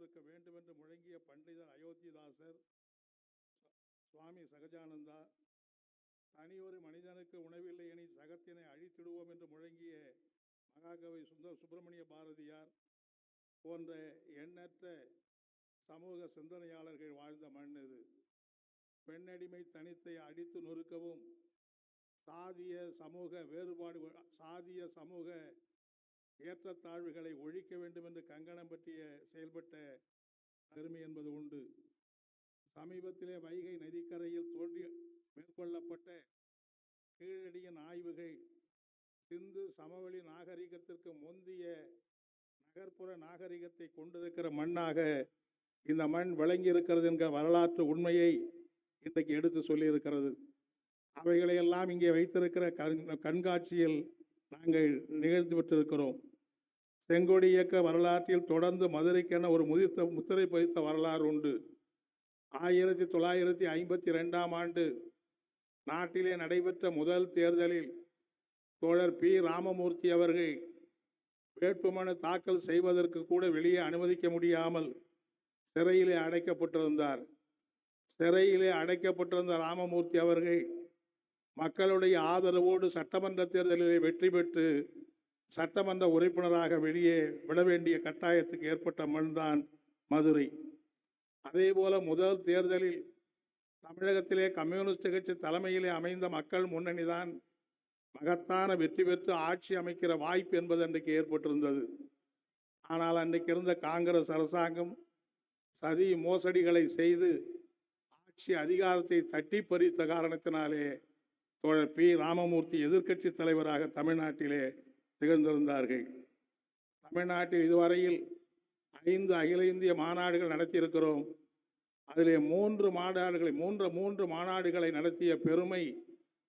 இருக்க வேண்டும் என்று முழங்கிய பண்டிதர் அயோத்திதாசர், சுவாமி சகஜானந்தா, தனியொரு மனிதனுக்கு உணவில்லை என சகத்தினை அழித்திடுவோம் என்று முழங்கிய மகாகவி சுப்பிரமணிய பாரதியார் போன்ற எண்ணற்ற சமூக சிந்தனையாளர்கள் வாழ்ந்த மண் இது. பெண்ணடிமை தனித்தை அடித்து நொறுக்கவும், சாதிய சமூக வேறுபாடு, சாதிய சமூக ஏற்றத்தாழ்வுகளை ஒழிக்க வேண்டும் என்று கங்கணம் பற்றிய செயல்பட்ட பெருமை என்பது உண்டு. சமீபத்திலே வைகை நதிக்கரையில் தோன்றி மேற்கொள்ளப்பட்ட கீழடியின் ஆய்வுகள் சிந்து சமவெளி நாகரிகத்திற்கு முந்திய நகர்ப்புற நாகரிகத்தை கொண்டிருக்கிற மண்ணாக இந்த மண் விளங்கி இருக்கிறது என்கிற வரலாற்று உண்மையை இன்றைக்கு எடுத்து சொல்லியிருக்கிறது. அவைகளையெல்லாம் இங்கே வைத்திருக்கிற கண்காட்சியில் நாங்கள் நிகழ்த்தி பெற்றிருக்கிறோம். செங்கொடி இயக்க வரலாற்றில் தொடர்ந்து மதுரைக்கென ஒரு முத்திரை பதித்த வரலாறு உண்டு. 1952ஆம் ஆண்டு நாட்டிலே நடைபெற்ற முதல் தேர்தலில் தோழர் பி. ராமமூர்த்தி அவர்கள் வேட்புமனு தாக்கல் செய்வதற்கு கூட வெளியே அனுமதிக்க முடியாமல் சிறையிலே அடைக்கப்பட்டிருந்தார். சிறையிலே அடைக்கப்பட்டிருந்த ராமமூர்த்தி அவர்கள் மக்களுடைய ஆதரவோடு சட்டமன்ற தேர்தலிலே வெற்றி பெற்று சட்டமன்ற உறுப்பினராக வெளியே விட வேண்டிய கட்டாயத்துக்கு ஏற்பட்ட மண்தான் மதுரை. அதே போல முதல் தேர்தலில் தமிழகத்திலே கம்யூனிஸ்ட் கட்சி தலைமையிலே அமைந்த மக்கள் முன்னணிதான் மகத்தான வெற்றி பெற்று ஆட்சி அமைக்கிற வாய்ப்பு என்பது அன்றைக்கு ஏற்பட்டிருந்தது. ஆனால் அன்றைக்கு இருந்த காங்கிரஸ் அரசாங்கம் சதி மோசடிகளை செய்து ஆட்சி அதிகாரத்தை தட்டி பறித்த காரணத்தினாலே தோழர் பி. ராமமூர்த்தி எதிர்க்கட்சி தலைவராக தமிழ்நாட்டிலே திகழ்ந்திருந்தார்கள். தமிழ்நாட்டில் இதுவரையில் 5 அகில இந்திய மாநாடுகள் நடத்தியிருக்கிறோம். அதிலே 3 மாநாடுகளை நடத்திய பெருமை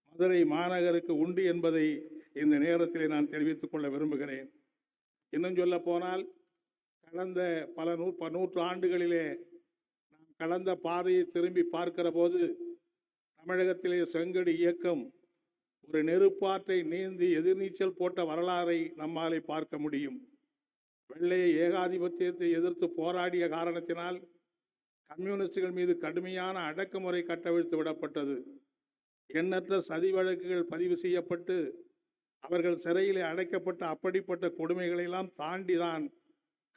மதுரை மாநகருக்கு உண்டு என்பதை இந்த நேரத்தில் நான் தெரிவித்துக் கொள்ள விரும்புகிறேன். இன்னும் சொல்ல போனால் கடந்த பல நூற்று ஆண்டுகளிலே நாம் கடந்த பாதையை திரும்பி பார்க்கிற போது தமிழகத்திலே செங்கொடி இயக்கம் ஒரு நெருப்பாற்றை நீந்தி எதிர்நீச்சல் போட்ட வரலாறை நம்மாலே பார்க்க முடியும். வெள்ளைய ஏகாதிபத்தியத்தை எதிர்த்து போராடிய காரணத்தினால் கம்யூனிஸ்டுகள் மீது கடுமையான அடக்குமுறை கட்டவிழ்த்து விடப்பட்டது. எண்ணற்ற சதி வழக்குகள் பதிவு செய்யப்பட்டு அவர்கள் சிறையிலே அடைக்கப்பட்ட அப்படிப்பட்ட கொடுமைகளெல்லாம் தாண்டிதான்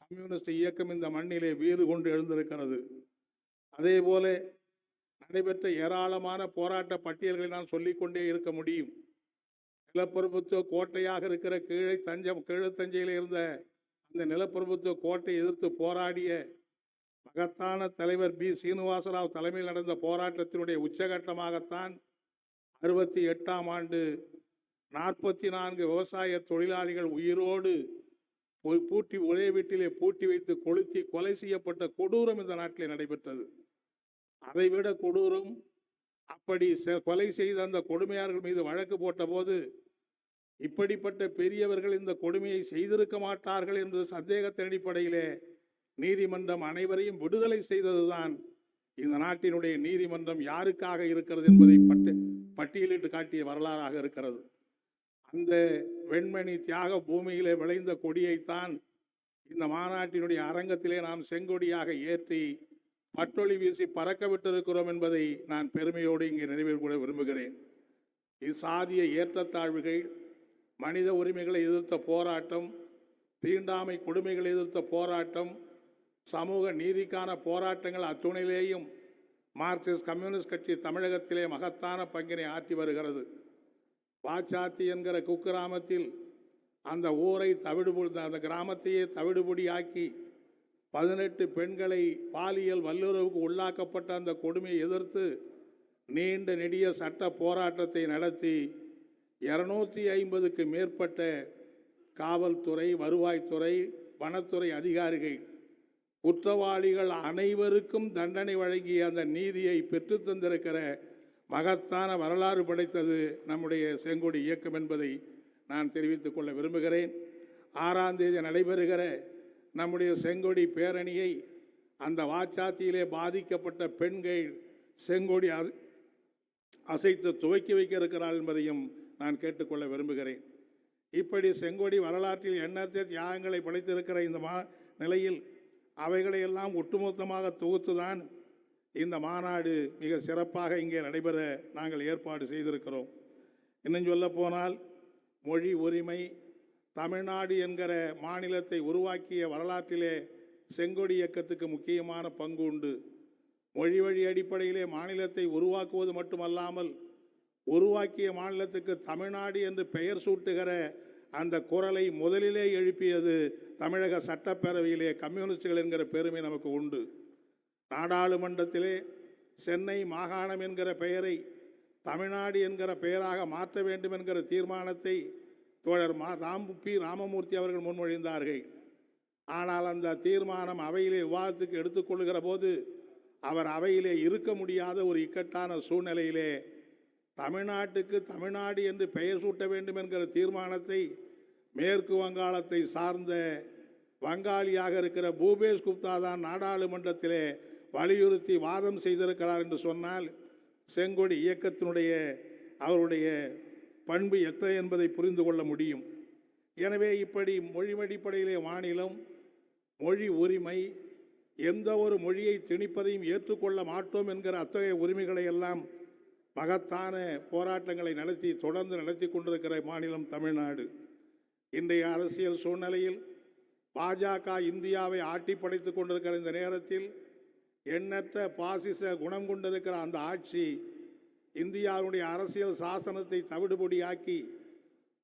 கம்யூனிஸ்ட் இயக்கம் இந்த மண்ணிலே வீறு கொண்டு எழுந்திருக்கிறது. அதே போல நடைபெற்ற ஏராளமான போராட்ட பட்டியல்களை நான் சொல்லிக்கொண்டே இருக்க முடியும். நிலப்பிரபுத்துவ கோட்டையாக இருக்கிற கீழத்தஞ்சையில் இருந்த அந்த நிலப்பிரபுத்துவ கோட்டை எதிர்த்து போராடிய மகத்தான தலைவர் பி. சீனிவாசராவ் தலைமையில் நடந்த போராட்டத்தினுடைய உச்சகட்டமாகத்தான் 68ஆம் ஆண்டு 44 விவசாய தொழிலாளிகள் உயிரோடு ஒரே வீட்டிலே பூட்டி வைத்து கொளுத்தி கொலை செய்யப்பட்ட கொடூரம் இந்த நாட்டிலே நடைபெற்றது. அதைவிட கொடூரம், அப்படி கொலை செய்த அந்த கொடுமையாளர்கள் மீது வழக்கு போட்ட போது இப்படிப்பட்ட பெரியவர்கள் இந்த கொடுமையை செய்திருக்க மாட்டார்கள் என்று சந்தேகத்தின் அடிப்படையிலே நீதிமன்றம் அனைவரையும் விடுதலை செய்ததுதான் இந்த நாட்டினுடைய நீதிமன்றம் யாருக்காக இருக்கிறது என்பதை பட்டியலிட்டு காட்டிய வரலாறாக இருக்கிறது. அந்த வெண்மணி தியாக பூமியிலே விளைந்த கொடியைத்தான் இந்த மாநாட்டினுடைய அரங்கத்திலே நாம் செங்கொடியாக ஏற்றி பட்டொளி வீசி பறக்க விட்டிருக்கிறோம் என்பதை நான் பெருமையோடு இங்கே நினைவில் கூட விரும்புகிறேன். இது சாதிய ஏற்றத்தாழ்வுகள், மனித உரிமைகளை எதிர்த்த போராட்டம், தீண்டாமை கொடுமைகளை எதிர்த்த போராட்டம், சமூக நீதிக்கான போராட்டங்கள் அத்துணையிலேயும் மார்க்சிஸ்ட் கம்யூனிஸ்ட் கட்சி தமிழகத்திலே மகத்தான பங்கினை ஆற்றி வருகிறது. வாச்சாத்தி என்கிற குக்கிராமத்தில் அந்த ஊரை அந்த கிராமத்தையே தவிடுபொடியாக்கி 18 பெண்களை பாலியல் வல்லுறவுக்கு உள்ளாக்கப்பட்ட அந்த கொடுமையை எதிர்த்து நீண்ட நெடிய சட்ட போராட்டத்தை நடத்தி 250க்கு மேற்பட்ட காவல்துறை, வருவாய்த்துறை, வனத்துறை அதிகாரிகள் குற்றவாளிகள் அனைவருக்கும் தண்டனை வழங்கிய அந்த நீதியை பெற்று தந்திருக்கிற மகத்தான வரலாறு படைத்தது நம்முடைய செங்கொடி இயக்கம் என்பதை நான் தெரிவித்துக் கொள்ள விரும்புகிறேன். 6ஆம் தேதி நடைபெறுகிற நம்முடைய செங்கொடி பேரணியை அந்த வாச்சாத்தியிலே பாதிக்கப்பட்ட பெண்கள் செங்கொடி அசைத்து துவக்கி வைக்க இருக்கிறார் என்பதையும் நான் கேட்டுக்கொள்ள விரும்புகிறேன். இப்படி செங்கொடி வரலாற்றில் எண்ணற்ற தியாகங்களை படைத்திருக்கிற இந்த நிலையில் அவைகளையெல்லாம் ஒட்டுமொத்தமாக தொகுத்துதான் இந்த மாநாடு மிக சிறப்பாக இங்கே நடைபெற நாங்கள் ஏற்பாடு செய்திருக்கிறோம். இன்னும் சொல்ல போனால் மொழி உரிமை, தமிழ்நாடு என்கிற மாநிலத்தை உருவாக்கிய வரலாற்றிலே செங்கொடி இயக்கத்துக்கு முக்கியமான பங்கு உண்டு. மொழி வழி அடிப்படையிலே மாநிலத்தை உருவாக்குவது மட்டுமல்லாமல் உருவாக்கிய மாநிலத்துக்கு தமிழ்நாடு என்று பெயர் சூட்டுகிற அந்த குரலை முதலிலே எழுப்பியது தமிழக சட்டப்பேரவையிலே கம்யூனிஸ்டுகள் என்கிற பெருமை நமக்கு உண்டு. நாடாளுமன்றத்திலே சென்னை மாகாணம் என்கிற பெயரை தமிழ்நாடு என்கிற பெயராக மாற்ற வேண்டும் என்கிற தீர்மானத்தை தோழர் ராமமூர்த்தி அவர்கள் முன்மொழிந்தார்கள். ஆனால் அந்த தீர்மானம் அவையிலே விவாதத்துக்கு எடுத்துக்கொள்கிற போது அவர் அவையிலே இருக்க முடியாத ஒரு இக்கட்டான சூழ்நிலையிலே தமிழ்நாட்டுக்கு தமிழ்நாடு என்று பெயர் சூட்ட வேண்டும் என்கிற தீர்மானத்தை மேற்கு வங்காளத்தை சார்ந்த வங்காளியாக இருக்கிற பூபேஷ் குப்தா தான் நாடாளுமன்றத்திலே வலியுறுத்தி வாதம் செய்திருக்கிறார் என்று சொன்னால் செங்கொடி இயக்கத்தினுடைய அவருடைய பண்பு எத்தனை என்பதை புரிந்து கொள்ள முடியும். எனவே இப்படி மொழி அடிப்படையிலே மாநிலம், மொழி உரிமை, எந்த ஒரு மொழியை திணிப்பதையும் ஏற்றுக்கொள்ள மாட்டோம் என்கிற அத்தகைய உரிமைகளை எல்லாம் மகத்தான போராட்டங்களை தொடர்ந்து நடத்தி கொண்டிருக்கிற மாநிலம் தமிழ்நாடு. இன்றைய அரசியல் சூழ்நிலையில் பாஜக இந்தியாவை ஆட்டி படைத்துக் கொண்டிருக்கிற இந்த நேரத்தில் எண்ணற்ற பாசிச குணம் கொண்டிருக்கிற அந்த ஆட்சி இந்தியாவுடைய அரசியல் சாசனத்தை தவிடுபொடியாக்கி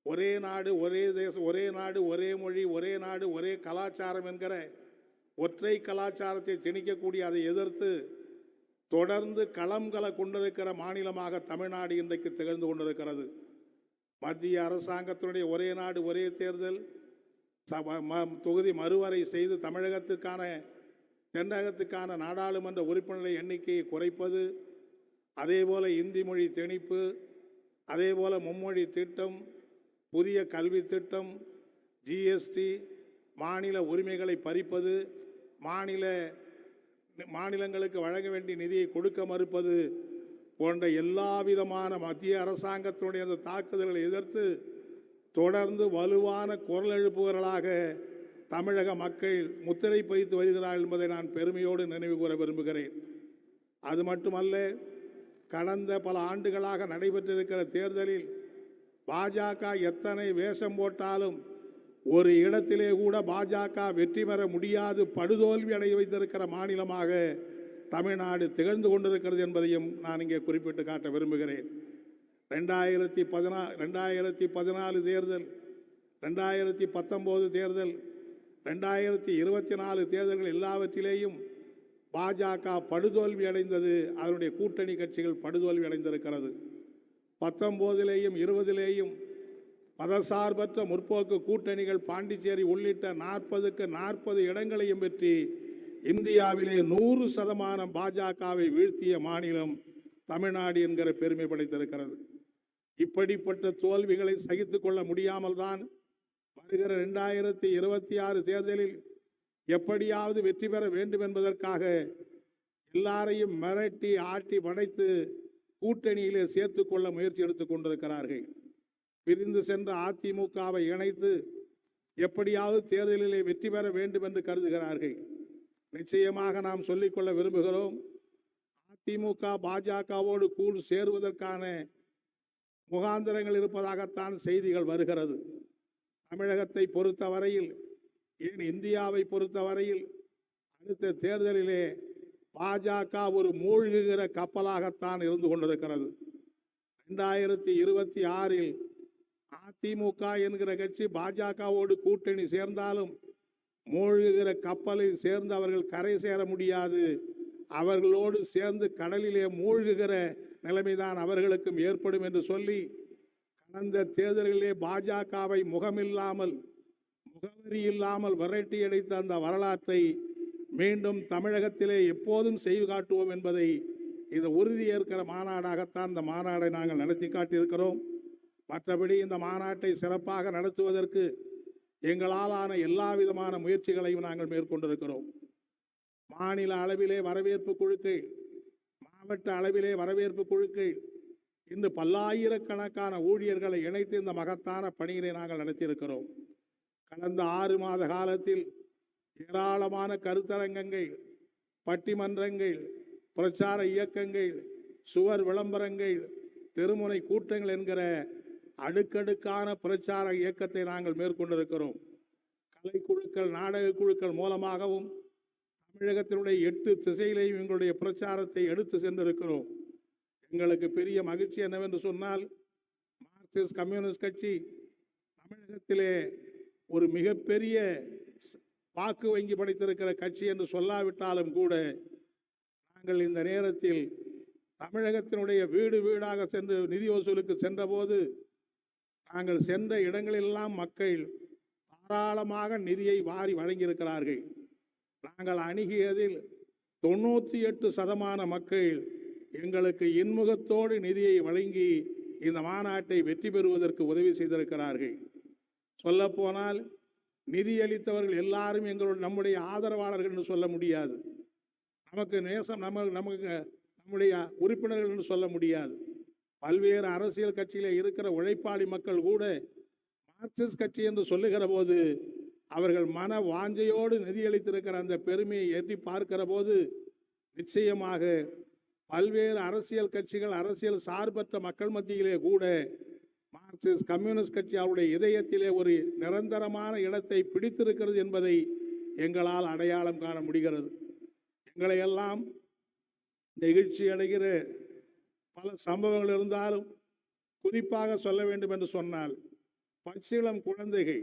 ஒரே நாடு ஒரே தேசம், ஒரே நாடு ஒரே மொழி, ஒரே நாடு ஒரே கலாச்சாரம் என்கிற ஒற்றை கலாச்சாரத்தை திணிக்கக்கூடிய அதை எதிர்த்து தொடர்ந்து களம்களை கொண்டிருக்கிற மாநிலமாக தமிழ்நாடு இன்றைக்கு திகழ்ந்து கொண்டிருக்கிறது. மத்திய அரசாங்கத்தினுடைய ஒரே நாடு ஒரே தேர்தல், தொகுதி மறுவரை செய்து தென்னகத்துக்கான நாடாளுமன்ற உறுப்பினர்களை எண்ணிக்கையை குறைப்பது, அதேபோல இந்தி மொழி திணிப்பு, அதேபோல மும்மொழி திட்டம், புதிய கல்வி திட்டம், ஜிஎஸ்டி, மாநில உரிமைகளை பறிப்பது, மாநிலங்களுக்கு வழங்க வேண்டிய நிதியை கொடுக்க மறுப்பது போன்ற எல்லா விதமான மத்திய அரசாங்கத்தினுடைய அந்த தாக்குதல்களை எதிர்த்து தொடர்ந்து வலுவான குரல் எழுப்புவர்களாக தமிழக மக்கள் முத்திரை பதித்து வருகிறார்கள் என்பதை நான் பெருமையோடு நினைவு கூற விரும்புகிறேன். அது மட்டுமல்ல, கடந்த பல ஆண்டுகளாக நடைபெற்றிருக்கிற தேர்தலில் பாஜக எத்தனை வேஷம் போட்டாலும் ஒரு இடத்திலே கூட பாஜக வெற்றி பெற முடியாது, படுதோல்வி அடைய வைத்திருக்கிற மாநிலமாக தமிழ்நாடு திகழ்ந்து கொண்டிருக்கிறது என்பதையும் நான் இங்கே குறிப்பிட்டு காட்ட விரும்புகிறேன். 2014 தேர்தல், 2019 தேர்தல், 2024 தேர்தல்கள் எல்லாவற்றிலேயும் பாஜக படுதோல்வி அடைந்தது. அதனுடைய கூட்டணி கட்சிகள் படுதோல்வி அடைந்திருக்கிறது. 19லேயும் 20லேயும் மதசார்பற்ற முற்போக்கு கூட்டணிகள் பாண்டிச்சேரி உள்ளிட்ட 40க்கு 40 இடங்களையும் பெற்றி இந்தியாவிலே 100% பாஜகவை வீழ்த்திய மாநிலம் தமிழ்நாடு என்கிற பெருமை படைத்திருக்கிறது. இப்படிப்பட்ட தோல்விகளை சகித்துக் கொள்ள முடியாமல் தான் வருகிற 2026 தேர்தலில் எப்படியாவது வெற்றி பெற வேண்டும் என்பதற்காக எல்லாரையும் மிரட்டி ஆட்டி படைத்து கூட்டணியிலே சேர்த்துக் கொள்ள முயற்சி எடுத்துக் கொண்டிருக்கிறார்கள். பிரிந்து சென்ற அதிமுகவை இணைத்து எப்படியாவது தேர்தலிலே வெற்றி பெற வேண்டும் என்று கருதுகிறார்கள். நிச்சயமாக நாம் சொல்லிக்கொள்ள விரும்புகிறோம், அதிமுக பாஜகவோடு கூடு சேருவதற்கான முகாந்திரங்கள் இருப்பதாகத்தான் செய்திகள் வருகிறது. தமிழகத்தை பொறுத்தவரையில், ஏன் இந்தியாவை பொறுத்தவரையில் அடுத்த தேர்தலிலே பாஜக ஒரு மூழ்குகிற கப்பலாகத்தான் இருந்து கொண்டிருக்கிறது. 2026 அதிமுக என்கிற கட்சி பாஜகவோடு கூட்டணி சேர்ந்தாலும் மூழ்குகிற கப்பலை சேர்ந்து அவர்கள் கரை சேர முடியாது. அவர்களோடு சேர்ந்து கடலிலே மூழ்குகிற நிலைமைதான் அவர்களுக்கும் ஏற்படும் என்று சொல்லி கடந்த தேர்தலிலே பாஜகவை முகவரி இல்லாமல் விரட்டி அடித்த அந்த வரலாற்றை மீண்டும் தமிழகத்திலே எப்போதும் செய்து காட்டுவோம் என்பதை இந்த உறுதியேற்கிற மாநாடாகத்தான் இந்த மாநாடை நாங்கள் நடத்தி காட்டியிருக்கிறோம். மற்றபடி இந்த மாநாட்டை சிறப்பாக நடத்துவதற்கு எங்களாலான எல்லா விதமான முயற்சிகளையும் நாங்கள் மேற்கொண்டிருக்கிறோம். மாநில அளவிலே வரவேற்பு குழுக்கள், மாவட்ட அளவிலே வரவேற்பு குழுக்கள், இன்று பல்லாயிரக்கணக்கான ஊழியர்களை இணைத்து இந்த மகத்தான பணியினை நாங்கள் நடத்தியிருக்கிறோம். கடந்த 6 மாத காலத்தில் ஏராளமான கருத்தரங்கங்கள், பட்டிமன்றங்கள், பிரச்சார இயக்கங்கள், சுவர் விளம்பரங்கள், தெருமுனை கூட்டங்கள் என்கிற அடுக்கடுக்கான பிரச்சார இயக்கத்தை நாங்கள் மேற்கொண்டிருக்கிறோம். கலைக்குழுக்கள், நாடக குழுக்கள் மூலமாகவும் தமிழகத்தினுடைய 8 திசையிலையும் எங்களுடைய பிரச்சாரத்தை எடுத்து சென்றிருக்கிறோம். எங்களுக்கு பெரிய மகிழ்ச்சி என்னவென்று சொன்னால், மார்க்சிஸ்ட் கம்யூனிஸ்ட் கட்சி தமிழகத்திலே ஒரு மிகப்பெரிய வாக்கு வங்கி படைத்திருக்கிற கட்சி என்று சொல்லாவிட்டாலும் கூட, நாங்கள் இந்த நேரத்தில் தமிழகத்தினுடைய வீடு வீடாக சென்று நிதி வசூலுக்கு சென்றபோது, நாங்கள் சென்ற இடங்களெல்லாம் மக்கள் தாராளமாக நிதியை வாரி வழங்கியிருக்கிறார்கள். நாங்கள் அணுகியதில் 98% மக்கள் எங்களுக்கு இன்முகத்தோடு நிதியை வழங்கி இந்த மாநாட்டை வெற்றி பெறுவதற்கு உதவி செய்திருக்கிறார்கள். சொல்லப்போனால் நிதியளித்தவர்கள் எல்லாரும் நம்முடைய ஆதரவாளர்கள் என்று சொல்ல முடியாது. நமக்கு நேசம் நமக்கு நம்முடைய உறுப்பினர்கள் என்று சொல்ல முடியாது. பல்வேறு அரசியல் கட்சியிலே இருக்கிற உழைப்பாளி மக்கள் கூட மார்க்சிஸ்ட் கட்சி என்று சொல்லுகிற போது அவர்கள் மன வாஞ்சையோடு நிதியளித்திருக்கிற அந்த பெருமையை எட்டி பார்க்கிற போது, நிச்சயமாக பல்வேறு அரசியல் கட்சிகள், அரசியல் சார்பற்ற மக்கள் மத்தியிலே கூட மார்க்சிஸ்ட் கம்யூனிஸ்ட் கட்சி அவருடைய இதயத்திலே ஒரு நிரந்தரமான இடத்தை பிடித்திருக்கிறது என்பதை எங்களால் அடையாளம் காண முடிகிறது. எங்களை எல்லாம் நெகிழ்ச்சி அடைகிற பல சம்பவங்கள் இருந்தாலும், குறிப்பாக சொல்ல வேண்டும் என்று சொன்னால், பச்சிளம் குழந்தைகள்,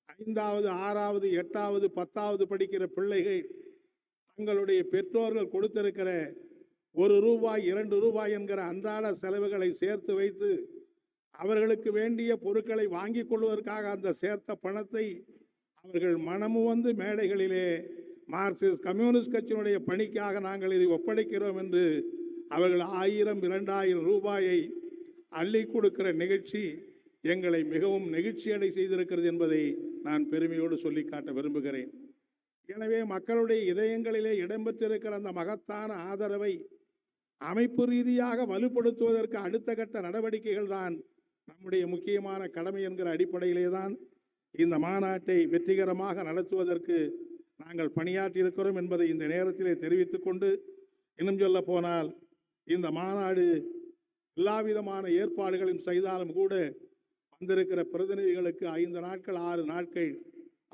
5வது, 6வது, 8வது, 10வது படிக்கிற பிள்ளைகள் தங்களுடைய பெற்றோர்கள் கொடுத்திருக்கிற ₹1, ₹2 என்கிற அன்றாட செலவுகளை சேர்த்து வைத்து அவர்களுக்கு வேண்டிய பொருட்களை வாங்கி கொள்வதற்காக அந்த சேர்த்த பணத்தை அவர்கள் மனமு வந்து மேடைகளிலே மார்க்சிஸ்ட் கம்யூனிஸ்ட் கட்சியினுடைய பணிக்காக நாங்கள் இதை ஒப்படைக்கிறோம் என்று அவர்கள் ₹1000, ₹2000 அள்ளி கொடுக்கிற நிகழ்ச்சி எங்களை மிகவும் நெகிழ்ச்சியடை செய்திருக்கிறது என்பதை நான் பெருமையோடு சொல்லி காட்ட விரும்புகிறேன். எனவே மக்களுடைய இதயங்களிலே இடம்பெற்றிருக்கிற அந்த மகத்தான ஆதரவை அமைப்பு ரீதியாக வலுப்படுத்துவதற்கு அடுத்த கட்ட நடவடிக்கைகள் தான் நம்முடைய முக்கியமான கடமை என்கிற அடிப்படையிலே தான் இந்த மாநாட்டை வெற்றிகரமாக நடத்துவதற்கு நாங்கள் பணியாற்றியிருக்கிறோம் என்பதை இந்த நேரத்திலே தெரிவித்துக் கொண்டு, இன்னும் சொல்ல போனால் இந்த மாநாடு எல்லாவிதமான ஏற்பாடுகளையும் செய்தாலும் கூட வந்திருக்கிற பிரதிநிதிகளுக்கு 5 நாட்கள் 6 நாட்கள்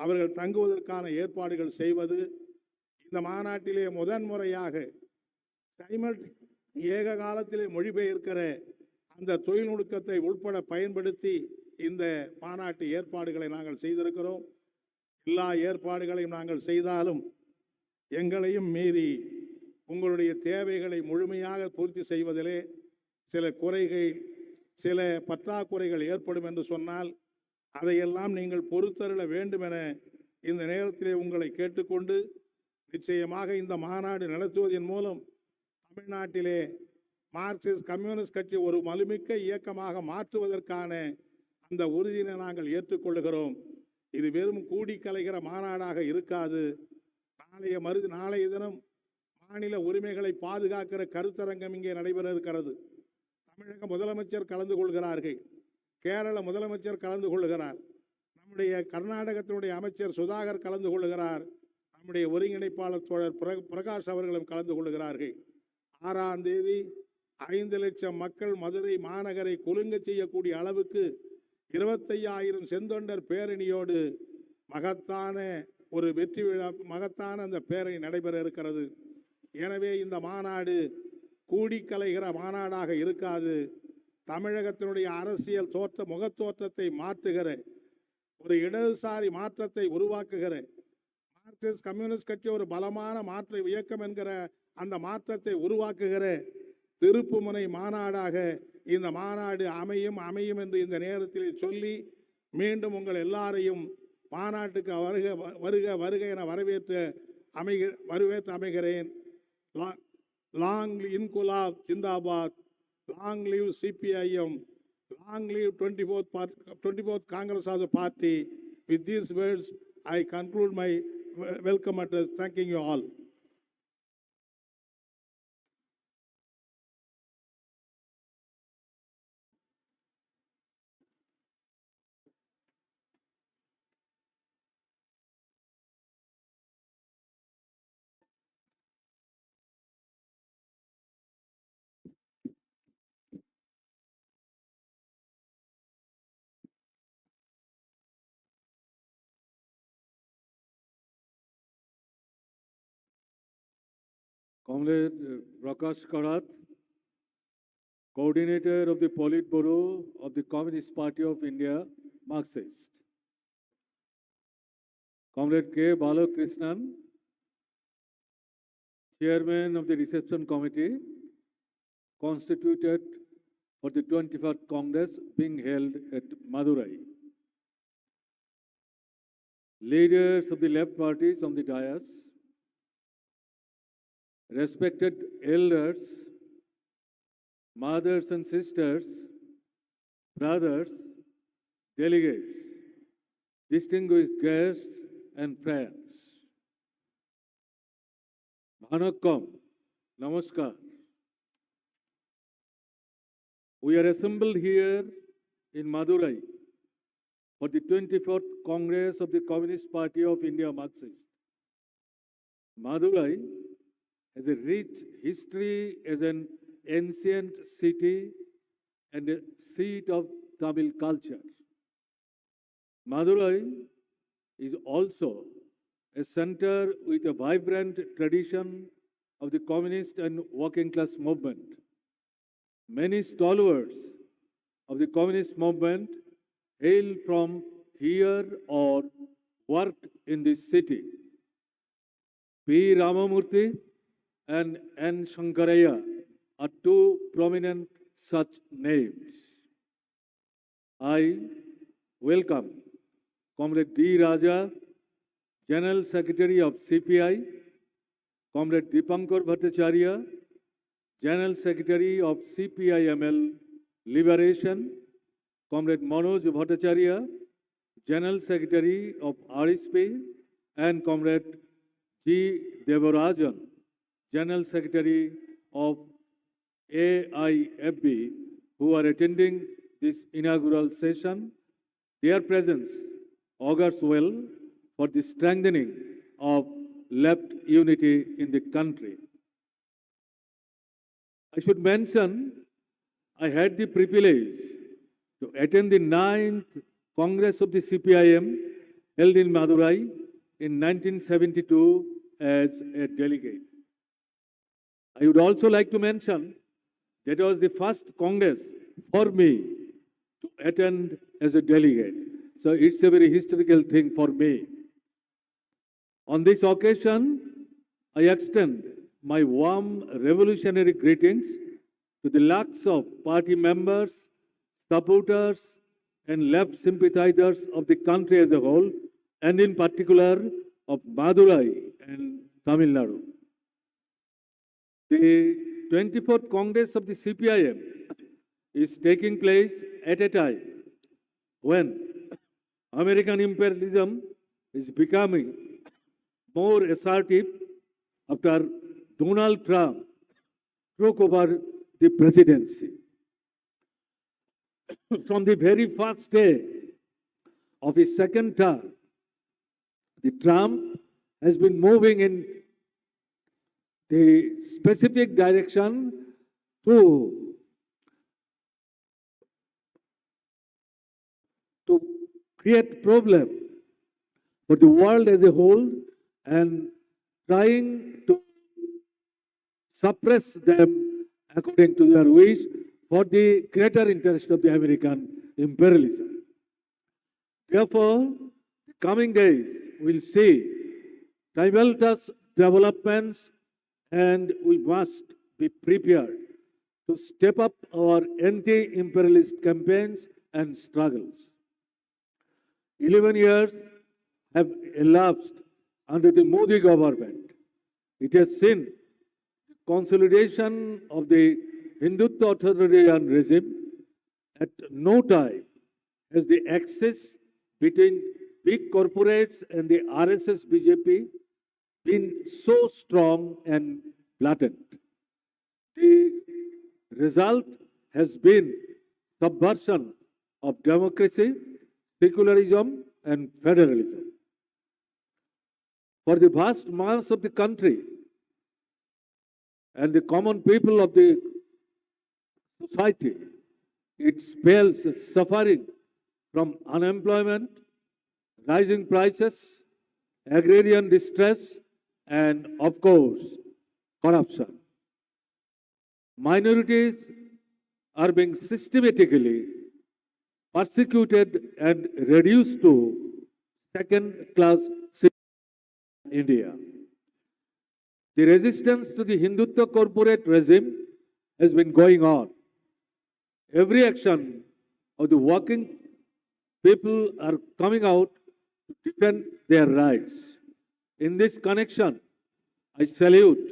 அவர்கள் தங்குவதற்கான ஏற்பாடுகள் செய்வது, இந்த மாநாட்டிலே முதன்முறையாக ஏக காலத்திலே மொழிபெயர்க்கிற அந்த தொழில்நுட்பத்தை உட்பட பயன்படுத்தி இந்த மாநாட்டு ஏற்பாடுகளை நாங்கள் செய்திருக்கிறோம். எல்லா ஏற்பாடுகளையும் நாங்கள் செய்தாலும் எங்களையும் மீறி உங்களுடைய தேவைகளை முழுமையாக பூர்த்தி செய்வதிலே சில குறைகள், சில பற்றாக்குறைகள் ஏற்படும் என்று சொன்னால் அதையெல்லாம் நீங்கள் பொறுத்தருள வேண்டும் என இந்த நேரத்திலே உங்களை கேட்டுக்கொண்டு, நிச்சயமாக இந்த மாநாடு நடத்துவதன் மூலம் தமிழ்நாட்டிலே மார்க்சிஸ்ட் கம்யூனிஸ்ட் கட்சி ஒரு வலுமிக்க இயக்கமாக மாற்றுவதற்கான அந்த உறுதியை நாங்கள் ஏற்றுக்கொள்கிறோம். இது வெறும் கூடி கலைகிற மாநாடாக இருக்காது. நாளைய தினம் மாநில உரிமைகளை பாதுகாக்கிற கருத்தரங்கம் இங்கே நடைபெற இருக்கிறது. தமிழக முதலமைச்சர் கலந்து கொள்கிறார்கள், கேரள முதலமைச்சர் கலந்து கொள்கிறார், நம்முடைய கர்நாடகத்தினுடைய அமைச்சர் சுதாகர் கலந்து கொள்கிறார், நம்முடைய ஒருங்கிணைப்பாளர் தோழர் பிரகாஷ் அவர்களும் கலந்து கொள்கிறார்கள். 6ஆம் தேதி 5 லட்சம் மக்கள் மதுரை மாநகரை குலுங்க செய்யக்கூடிய அளவுக்கு 25,000 செந்தொண்டர் பேரணியோடு மகத்தான ஒரு வெற்றி விழா, மகத்தான அந்த பேரணி நடைபெற இருக்கிறது. எனவே இந்த மாநாடு கூடி கலைகிற மாநாடாக இருக்காது. தமிழகத்தினுடைய அரசியல் முகத்தோற்றத்தை மாற்றுகிற ஒரு இடதுசாரி மாற்றத்தை உருவாக்குகிற, மார்க்சிஸ்ட் கம்யூனிஸ்ட் கட்சி ஒரு பலமான மாற்று இயக்கம் என்கிற அந்த மாற்றத்தை உருவாக்குகிற திருப்புமுனை மாநாடாக இந்த மாநாடு அமையும் என்று இந்த நேரத்தில் சொல்லி, மீண்டும் உங்கள் எல்லாரையும் மாநாட்டுக்கு வருக என வரவேற்று அமைகிறேன். லாங் இன்குலாப் ஜிந்தாபாத், long live CPIM, long live 24th Congress of the party. With these words, I conclude my welcome address. Thanking you all. Comrade Prakash Karat, Coordinator of the Politburo of the Communist Party of India, Marxist. Comrade K. Balakrishnan, Chairman of the Reception Committee, constituted for the 24th Congress being held at Madurai. Leaders of the left parties on the dais, respected elders, mothers and sisters, brothers, delegates, distinguished guests and friends. Vanakkam, Namaskar. We are assembled here in Madurai for the 24th Congress of the Communist Party of India, Marxist. Madurai has a rich history as an ancient city and a seat of Tamil culture. Madurai is also a center with a vibrant tradition of the communist and working class movement. Many stalwarts of the communist movement hail from here or worked in this city. P. Ramamurthy and N. Shankaraya are two prominent such names. I welcome Comrade D. Raja, General Secretary of CPI, Comrade Dipankar Bhattacharya, General Secretary of CPI-ML Liberation, Comrade Manoj Bhattacharya, General Secretary of RSP, and Comrade G. Devarajan, General Secretary of AIFB, who are attending this inaugural session. Their presence augurs well for the strengthening of left unity in the country. I should mention, I had the privilege to attend the 9th Congress of the CPIM held in Madurai in 1972 as a delegate. I would also like to mention that it was the first Congress for me to attend as a delegate. So it's a very historical thing for me. On this occasion, I extend my warm revolutionary greetings to the lakhs of party members, supporters, and left sympathizers of the country as a whole, and in particular of Madurai and Tamil Nadu. The 24th Congress of the CPIM is taking place at a time when American imperialism is becoming more assertive after Donald Trump took over the presidency. From the very first day of his second term, the Trump has been moving in the specific direction to create problem for the world as a whole and trying to suppress them according to their wish for the greater interest of the American imperialism. Therefore, the coming days will see tumultuous developments, and we must be prepared to step up our anti-imperialist campaigns and struggles. 11 years have elapsed under the Modi government. It has seen the consolidation of the Hindutva authoritarian regime. At no time has the axis between big corporates and the RSS BJP been so strong and blatant. The result has been subversion of democracy, secularism, and federalism. For the vast mass of the country and the common people of the society, it spells suffering from unemployment, rising prices, agrarian distress, and of course, corruption. Minorities are being systematically persecuted and reduced to second-class citizens in India. The resistance to the Hindutva corporate regime has been going on. Every action of the working people are coming out to defend their rights. In this connection, I salute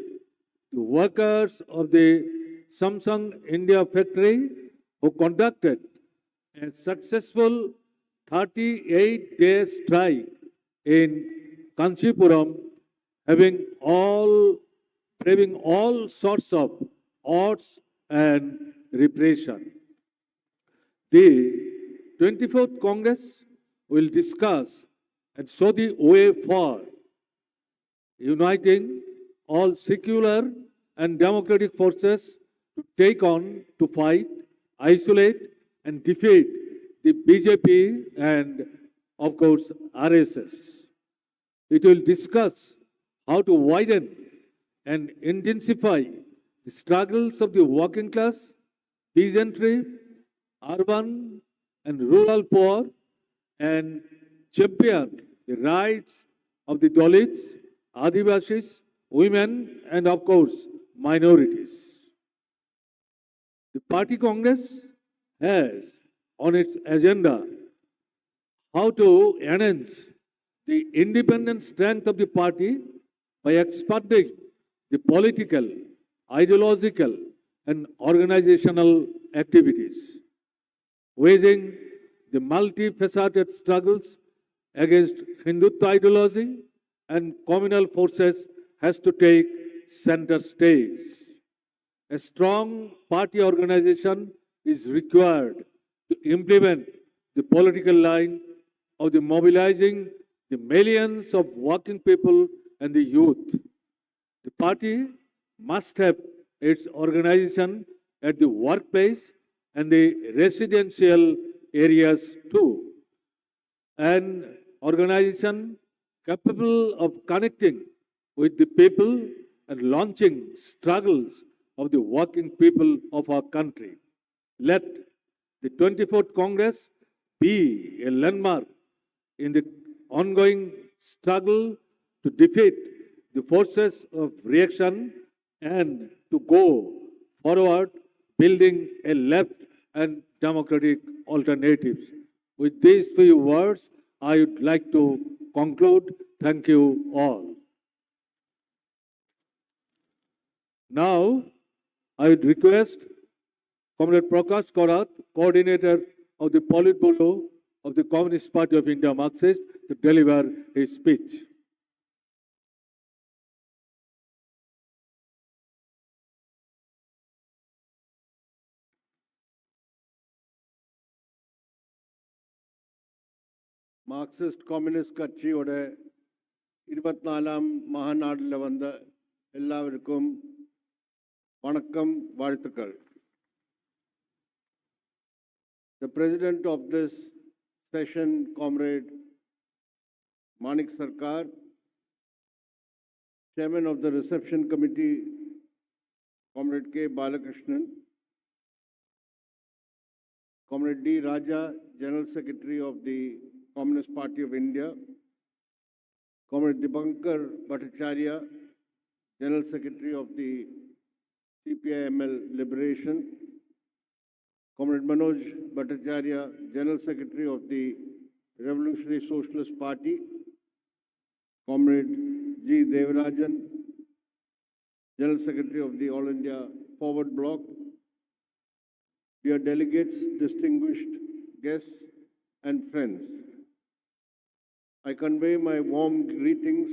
the workers of the Samsung India factory who conducted a successful 38-day strike in Kanchipuram, braving all sorts of odds and repression. The 24th Congress will discuss and show the way for uniting all secular and democratic forces to fight, isolate, and defeat the BJP and, of course, RSS. It will discuss how to widen and intensify the struggles of the working class, peasantry, urban and rural poor, and champion the rights of the Dalits, Adivasis, women, and of course, minorities. The Party Congress has on its agenda how to enhance the independent strength of the party by expanding the political, ideological, and organizational activities, waging the multifaceted struggles against Hindutva ideology and communal forces has to take center stage. A strong party organization is required to implement the political line of the mobilizing the millions of working people and the youth. The party must have its organization at the workplace and the residential areas too. An organization capable of connecting with the people and launching struggles of the working people of our country. Let the 24th Congress be a landmark in the ongoing struggle to defeat the forces of reaction and to go forward building a left and democratic alternatives. With these few words, I would like to conclude. Thank you all. Now, I would request Comrade Prakash Korat, coordinator of the Politburo of the Communist Party of India Marxist, to deliver his speech. Marxist communist கட்சியோட 24ஆம் மாநாட்டில் வந்த எல்லாருக்கும் வணக்கம், வாழ்த்துக்கள். The president of this session, Comrade Manik Sarkar, chairman of the reception committee, Comrade K. Balakrishnan, Comrade D. Raja, General Secretary of the Communist Party of India, Comrade Dipankar Bhattacharya, General Secretary of the CPI-ML Liberation, Comrade Manoj Bhattacharya, General Secretary of the Revolutionary Socialist Party, Comrade G. Devarajan, General Secretary of the All India Forward Bloc, dear delegates, distinguished guests, and friends. I convey my warm greetings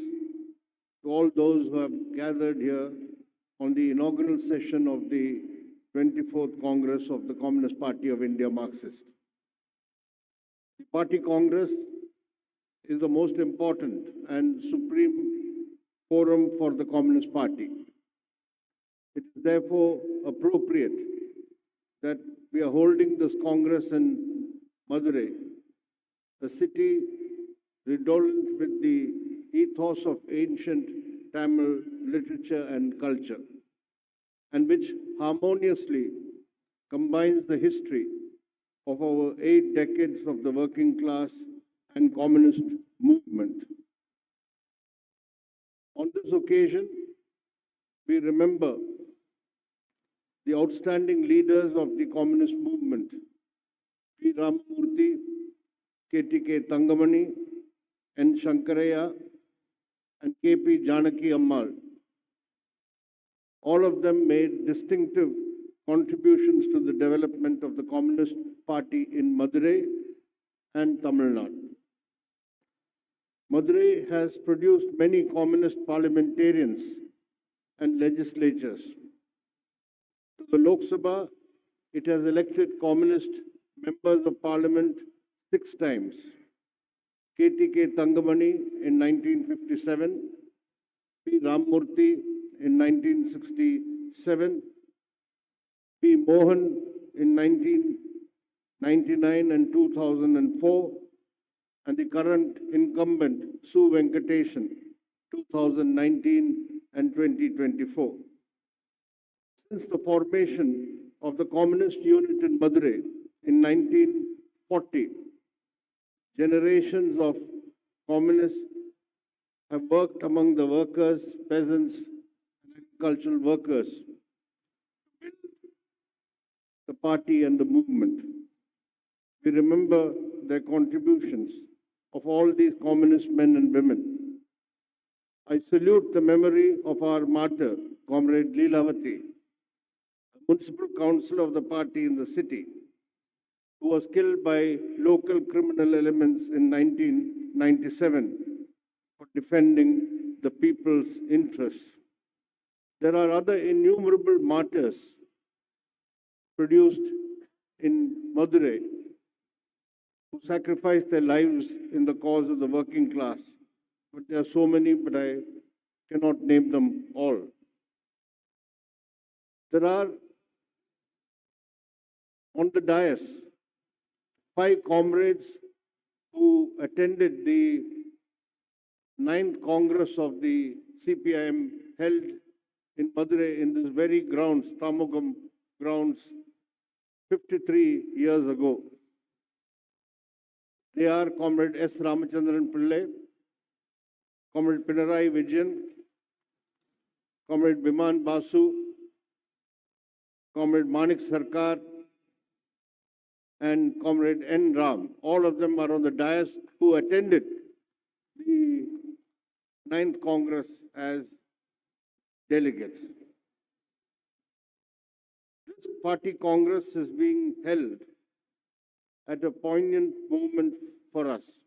to all those who have gathered here on the inaugural session of the 24th Congress of the Communist Party of India Marxist. The Party Congress is the most important and supreme forum for the Communist Party. It is therefore appropriate that we are holding this Congress in Madurai, a city redolent with the ethos of ancient Tamil literature and culture, and which harmoniously combines the history of over 8 decades of the working class and communist movement. On this occasion, we remember the outstanding leaders of the communist movement, P. Ramamurthy, K.T.K. Thangamani, N. Shankaraya, and K.P. Janaki Ammal. All of them made distinctive contributions to the development of the Communist Party in Madurai and Tamil Nadu. Madurai has produced many communist parliamentarians and legislatures. To the Lok Sabha, it has elected communist members of parliament 6 times. K.T.K. Thangamani in 1957, P. Ramamurthy in 1967, P. Mohan in 1999 and 2004, and the current incumbent, Su Venkatesan, 2019 and 2024. Since the formation of the communist unit in Madurai in 1940, generations of communists have worked among the workers, peasants, and agricultural workers to build the party and the movement. We remember their contributions of all these communist men and women. I salute the memory of our martyr, Comrade Leelavati, municipal council of the party in the city, who was killed by local criminal elements in 1997 for defending the people's interests. There are other innumerable martyrs produced in Madurai who sacrificed their lives in the cause of the working class. But there are so many, but I cannot name them all. There are on the dais 5 comrades who attended the 9th Congress of the CPIM held in Madurai in this very grounds, Tamugam grounds, 53 years ago. They are Comrade S. Ramachandran Pillai, Comrade Pinarayi Vijayan, Comrade Biman Basu, Comrade Manik Sarkar, and Comrade N. Ram. All of them are on the dais who attended the 9th Congress as delegates. This party Congress is being held at a poignant moment for us.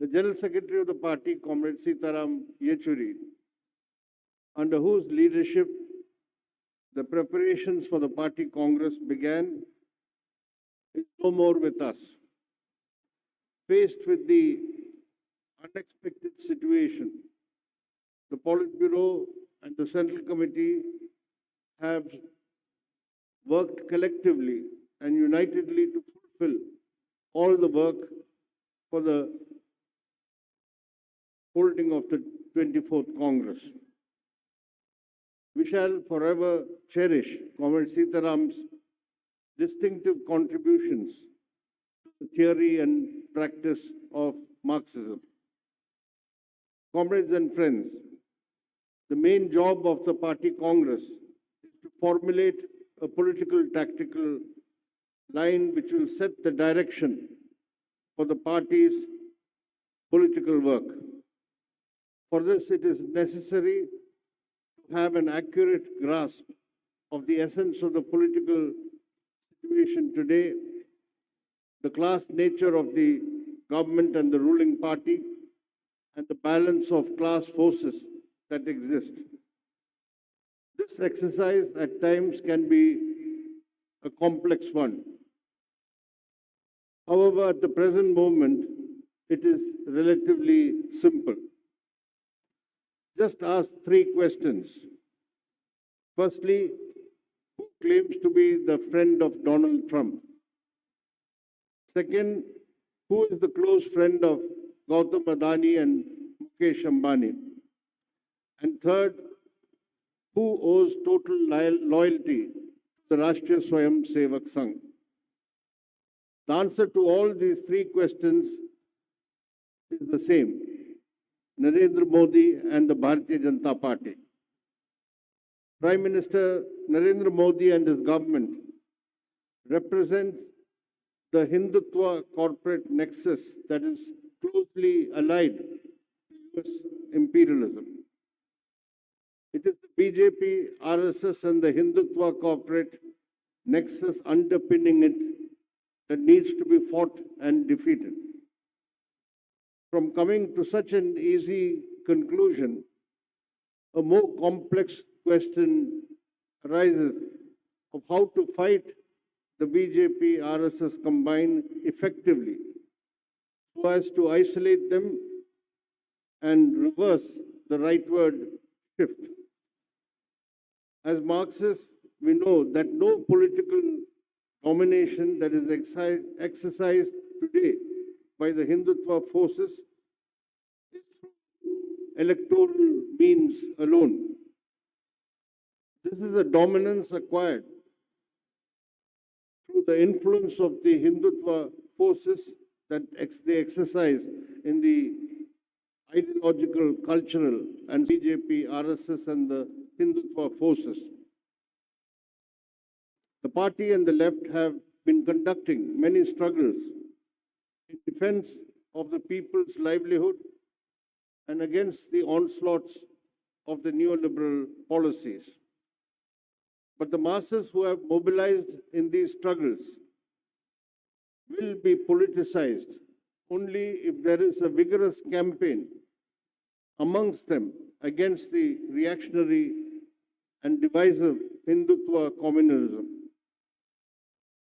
The General Secretary of the party, Comrade Sitaram Yechuri, under whose leadership the preparations for the party Congress began, is no more with us. Faced with the unexpected situation, the Politburo and the Central Committee have worked collectively and unitedly to fulfill all the work for the holding of the 24th Congress. We shall forever cherish Comrade Sitaram's distinctive contributions to the theory and practice of Marxism. Comrades and friends, the main job of the party Congress is to formulate a political tactical line which will set the direction for the party's political work. For this, it is necessary to have an accurate grasp of the essence of the political situation today, the class nature of the government and the ruling party, and the balance of class forces that exist. This exercise at times can be a complex one. However, at the present moment, it is relatively simple. Just ask 3 questions. Firstly, who claims to be the friend of Donald Trump? Second, who is the close friend of Gautam Adani and Mukesh Ambani? third, who owes total loyalty to the Rashtriya Swayam Sevak Sangh? The answer to all these three questions is the same: Narendra Modi and the Bharatiya Janata Party. Prime Minister Narendra Modi and his government represent the Hindutva corporate nexus that is closely allied to US imperialism. It is the BJP, RSS and the Hindutva corporate nexus underpinning it that needs to be fought and defeated. From coming to such an easy conclusion, a more complex question arises of how to fight the BJP, RSS combined effectively so as to isolate them and reverse the rightward shift. As Marxists, we know that no political domination that is exercised today by the Hindutva forces is through electoral means alone. This is a dominance acquired through the influence of the Hindutva forces that they exercise in the ideological, cultural, and BJP, RSS, and the Hindutva forces. The party and the left have been conducting many struggles in defense of the people's livelihood and against the onslaughts of the neoliberal policies. But the masses who have mobilized in these struggles will be politicized only if there is a vigorous campaign amongst them against the reactionary and divisive Hindutva communalism.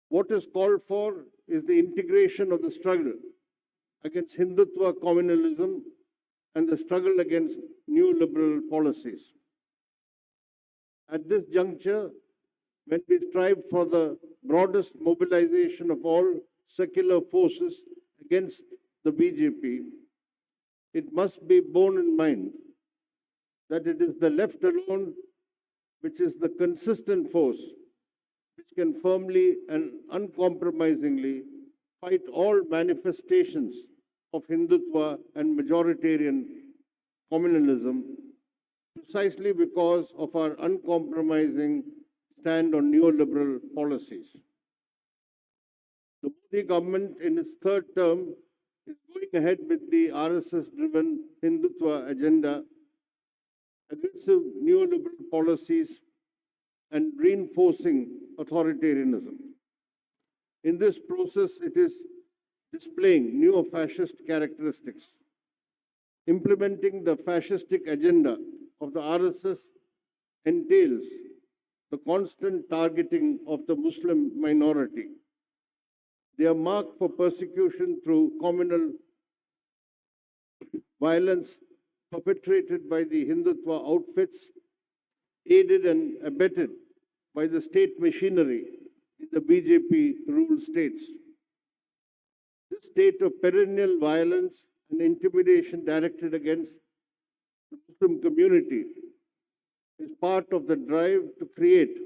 What is called for is the integration of the struggle against Hindutva communalism and the struggle against neoliberal policies. At this juncture, when we strive for the broadest mobilization of all secular forces against the BJP, it must be borne in mind that it is the left alone which is the consistent force which can firmly and uncompromisingly fight all manifestations of Hindutva and majoritarian communalism precisely because of our uncompromising stand on neoliberal policies. The Modi government in its third term is going ahead with the RSS-driven Hindutva agenda, aggressive neoliberal policies, and reinforcing authoritarianism. In this process, it is displaying neo-fascist characteristics. Implementing the fascistic agenda of the RSS entails the constant targeting of the Muslim minority. They are marked for persecution through communal violence perpetrated by the Hindutva outfits, aided and abetted by the state machinery in the BJP-ruled states. This state of perennial violence and intimidation directed against the Muslim community is part of the drive to create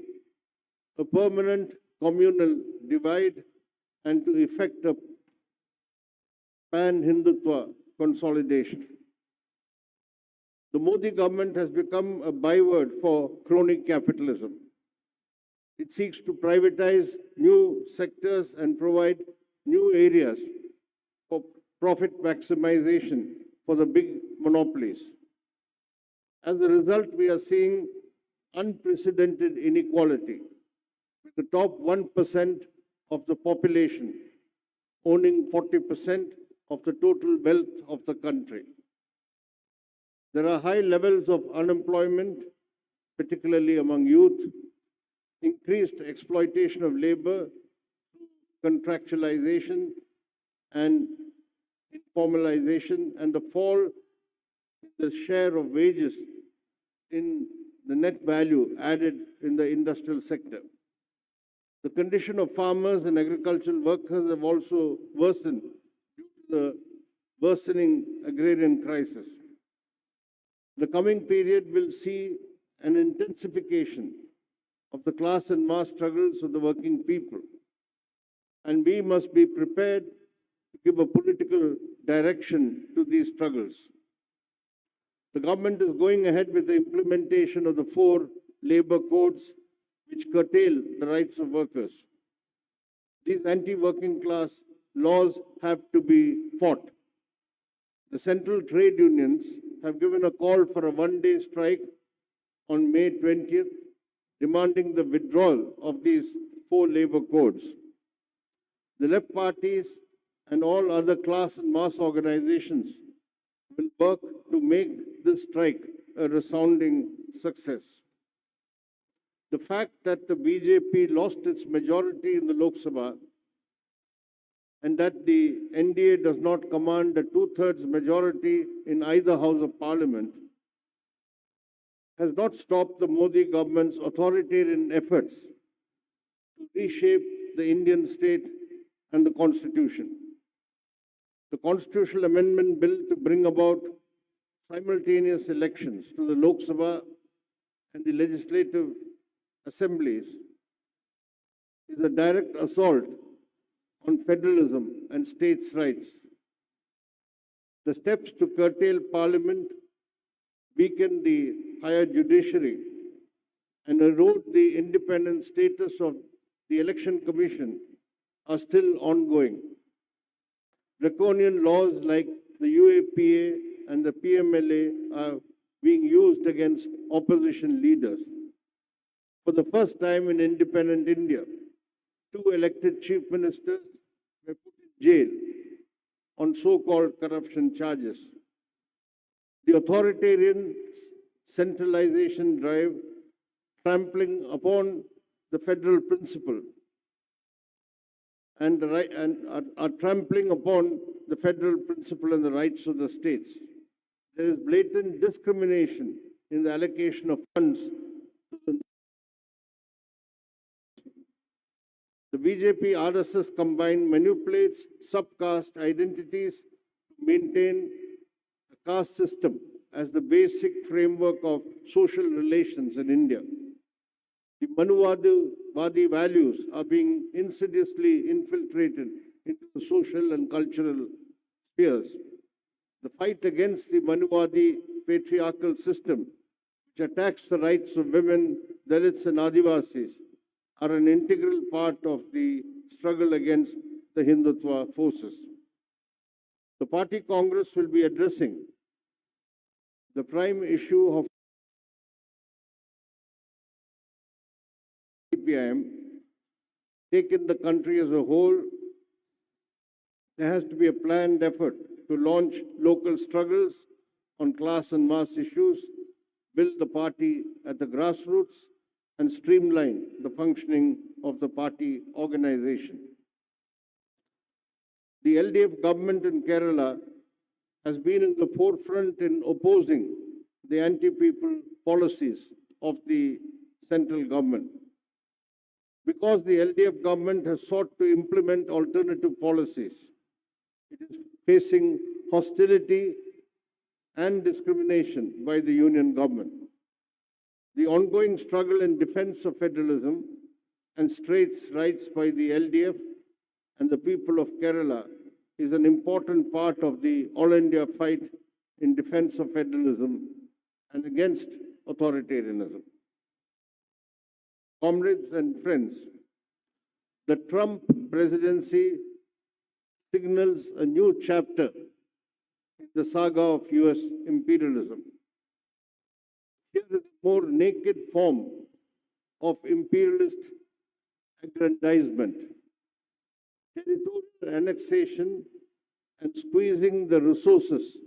a permanent communal divide and to effect a pan-Hindutva consolidation. The Modi government has become a byword for crony capitalism. It seeks to privatize new sectors and provide new areas for profit maximization for the big monopolies. As a result, we are seeing unprecedented inequality, with the top 1% of the population owning 40% of the total wealth of the country. There are high levels of unemployment, particularly among youth, increased exploitation of labor, contractualization and informalization, and the fall in the share of wages in the net value added in the industrial sector. The condition of farmers and agricultural workers have also worsened due to the worsening agrarian crisis. The coming period will see an intensification of the class and mass struggles of the working people, and we must be prepared to give a political direction to these struggles. The government is going ahead with the implementation of the 4 labor codes which curtail the rights of workers. These anti-working class laws have to be fought. The central trade unions have given a call for a one-day strike on May 20th, demanding the withdrawal of these 4 labor codes. The left parties and all other class and mass organizations will work to make this strike a resounding success. The fact that the BJP lost its majority in the Lok Sabha and that the NDA does not command a 2/3 majority in either House of Parliament has not stopped the Modi government's authoritarian efforts to reshape the Indian state and the Constitution. The Constitutional Amendment Bill to bring about simultaneous elections to the Lok Sabha and the legislative assemblies is a direct assault on federalism and states' rights. The steps to curtail Parliament, weaken the higher judiciary, and erode the independent status of the Election Commission are still ongoing. Draconian laws like the UAPA and the PMLA are being used against opposition leaders. For the first time in independent India, 2 elected chief ministers were put in jail on so-called corruption charges. The authoritarian centralization drive, trampling upon the federal principle and are trampling upon the federal principle and the rights of the states. There is blatant discrimination in the allocation of funds to the BJP RSS combined manipulates subcaste identities to maintain the caste system as the basic framework of social relations in India. The Manuvadi values are being insidiously infiltrated into the social and cultural spheres. The fight against the Manuvadi patriarchal system, which attacks the rights of women, Dalits and Adivasis, are an integral part of the struggle against the Hindutva forces. The party Congress will be addressing the prime issue of CPIM, taken the country as a whole. There has to be a planned effort to launch local struggles on class and mass issues, build the party at the grassroots, and streamline the functioning of the party organization. The LDF government in Kerala has been in the forefront in opposing the anti-people policies of the central government. Because the LDF government has sought to implement alternative policies, it is facing hostility and discrimination by the union government. The ongoing struggle in defense of federalism and states' rights by the LDF and the people of Kerala is an important part of the All India fight in defense of federalism and against authoritarianism. Comrades and friends, the Trump presidency signals a new chapter in the saga of US imperialism. Here is a more naked form of imperialist aggrandizement, territorial annexation and squeezing the resources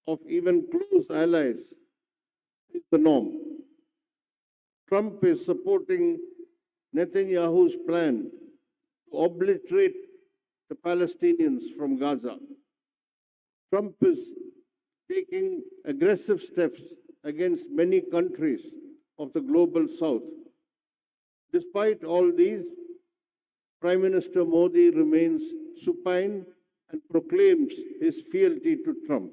of even close allies is the norm. Trump is supporting Netanyahu's plan to obliterate the Palestinians from Gaza. Trump is taking aggressive steps against many countries of the global south. Despite all these, Prime Minister Modi remains supine and proclaims his fealty to Trump.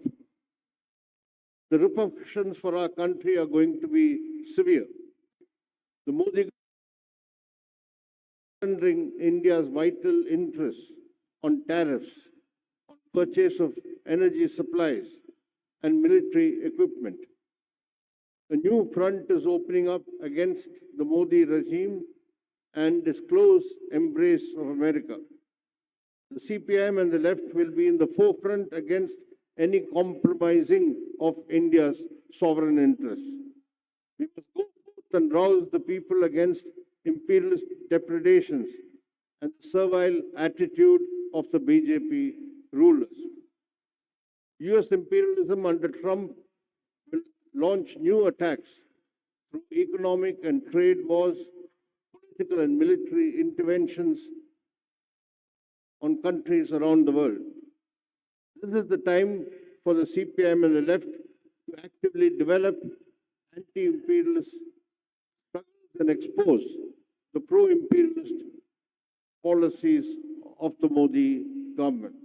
the repercussions for our country are going to be severe. The Modi surrendering India's vital interests on tariffs, on purchase of energy supplies and military equipment. A new front is opening up against the Modi regime and its close embrace of America. The CPIM and the left will be in the forefront against any compromising of India's sovereign interests. We must go forth and rouse the people against imperialist depredations and the servile attitude of the BJP rulers. US imperialism under Trump will launch new attacks through economic and trade wars, political and military interventions on countries around the world. This is the time for the CPIM and the left to actively develop anti-imperialist struggles and expose the pro-imperialist policies of the Modi government.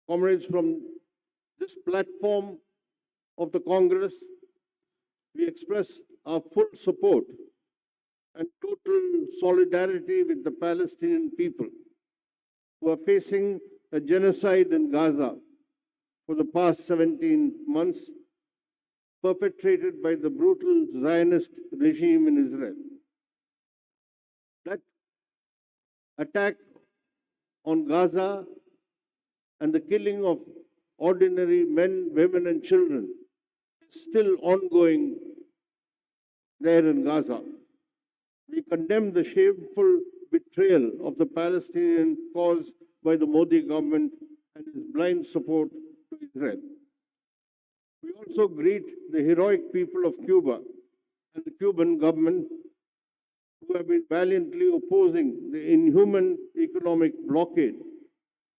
Comrades, from this platform of the Congress, we express our full support and total solidarity with the Palestinian people who are facing a genocide in Gaza for the past 17 months, perpetrated by the brutal Zionist regime in Israel. That attack on Gaza and the killing of ordinary men, women, and children is still ongoing there in Gaza. We condemn the shameful betrayal of the Palestinian cause by the Modi government and its blind support to Israel. We also greet the heroic people of Cuba and the Cuban government who have been valiantly opposing the inhuman economic blockade,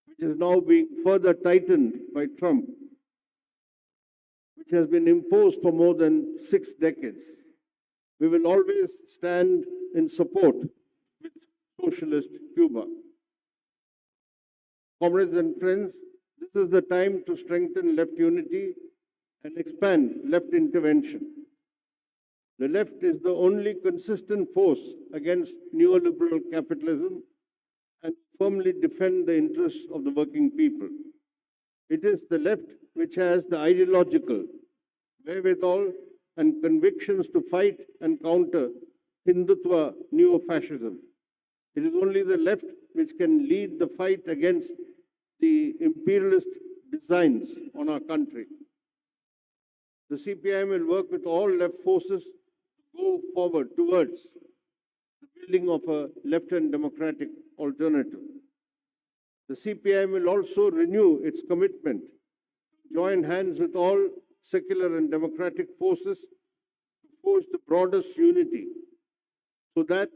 which is now being further tightened by Trump, which has been imposed for more than 6 decades. We will always stand in support with socialist Cuba. Comrades and friends, this is the time to strengthen left unity and expand left intervention. The left is the only consistent force against neoliberal capitalism and firmly defend the interests of the working people. It is the left which has the ideological wherewithal and convictions to fight and counter Hindutva neo-fascism. It is only the left which can lead the fight against the imperialist designs on our country. The CPIM will work with all left forces to go forward towards the building of a left and democratic alternative. The CPIM will also renew its commitment to join hands with all secular and democratic forces to forge the broadest unity so that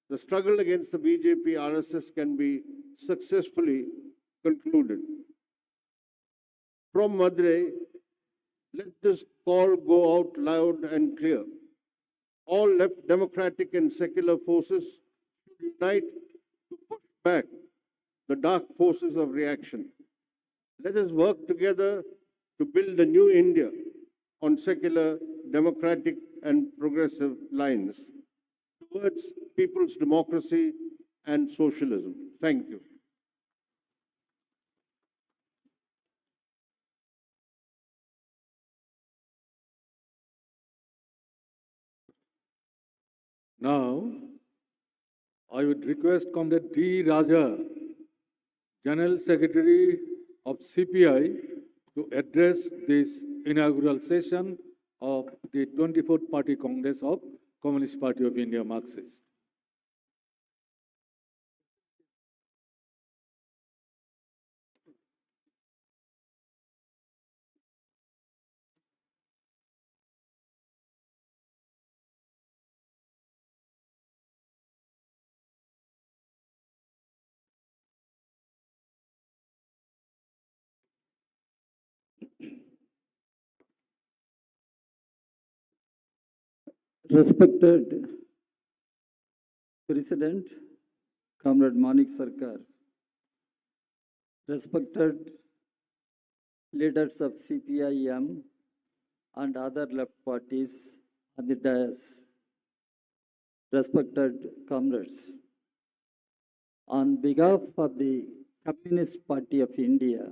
the struggle against the BJP RSS can be successfully concluded. From Madurai, let this call go out loud and clear. All left democratic and secular forces should unite to push back the dark forces of reaction. Let us work together to build a new India on secular, democratic, and progressive lines towards people's democracy and socialism. Thank you. Now, I would request Comrade D. Raja, General Secretary of CPI, to address this inaugural session of the 24th Party Congress of Communist Party of India, Marxist. Respected President, Comrade Manik Sarkar, respected leaders of CPIM and other left parties on the dais, respected comrades. On behalf of the Communist Party of India,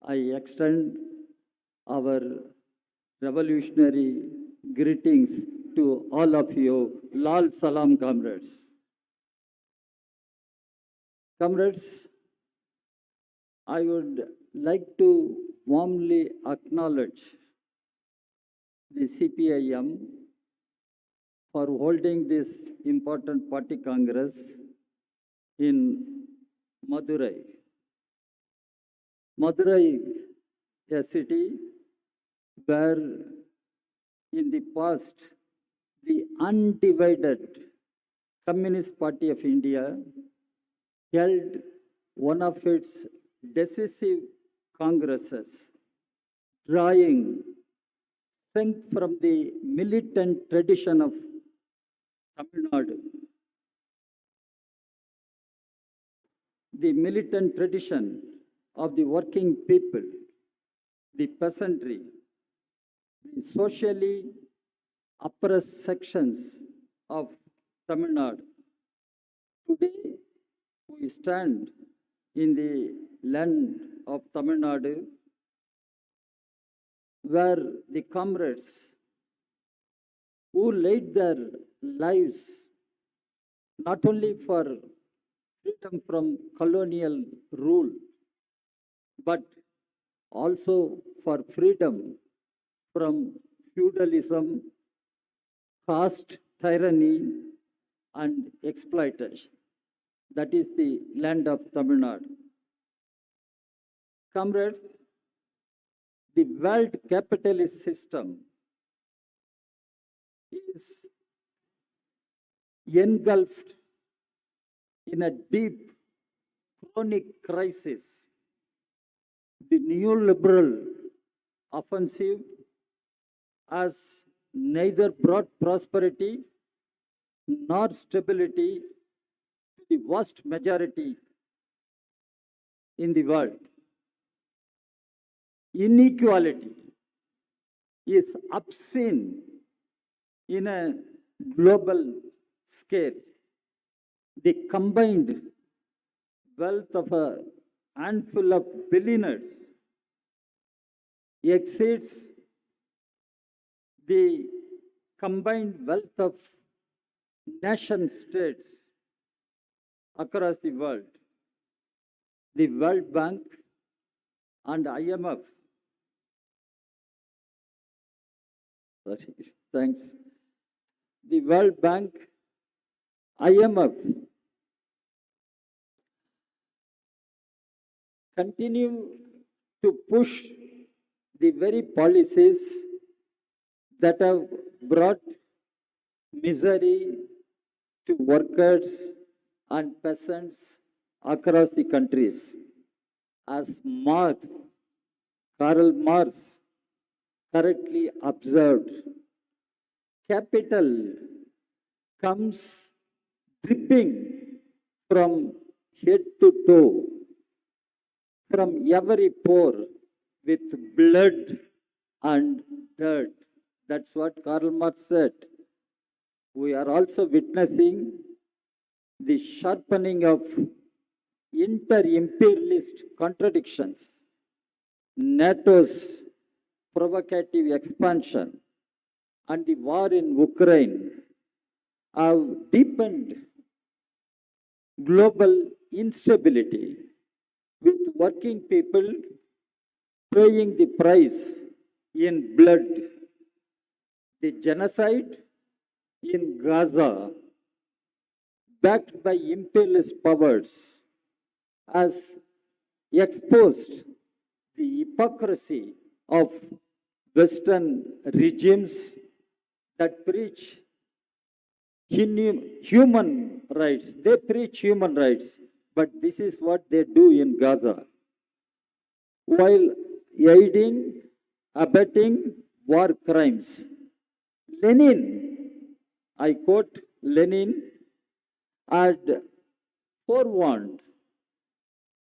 I extend our revolutionary greetings to all of you. Lal Salam, comrades. Comrades, I would like to warmly acknowledge the CPIM for holding this important party congress in Madurai. Madurai, a city where in the past the undivided Communist Party of India held one of its decisive congresses, drawing strength from the militant tradition of Tamil Nadu. The militant tradition of the working people, the peasantry, the socially oppressed sections of Tamil Nadu. Today, we stand in the land of Tamil Nadu, where the comrades who laid their lives not only for freedom from colonial rule, but also for freedom from feudalism, caste tyranny, and exploitation. That is the land of Tamil Nadu. Comrades, the world capitalist system is engulfed in a deep chronic crisis. The neoliberal offensive has neither brought prosperity nor stability to the vast majority in the world. Inequality is obscene in a global scale. The combined wealth of a handful of billionaires exceeds the combined wealth of nation states across the world. The World Bank and IMF, thanks. The World Bank, IMF continue to push the very policies that have brought misery to workers and peasants across the countries. As Karl Marx correctly observed, capital comes dripping from head to toe, from every pore with blood and dirt. That's what Karl Marx said. We are also witnessing the sharpening of inter-imperialist contradictions. NATO's provocative expansion and the war in Ukraine have deepened global instability, with working people paying the price in blood. The genocide in Gaza, backed by imperialist powers, has exposed the hypocrisy of Western regimes that preach human rights. They preach human rights, but this is what they do in Gaza, while aiding, abetting war crimes. Lenin, I quote Lenin, had forewarned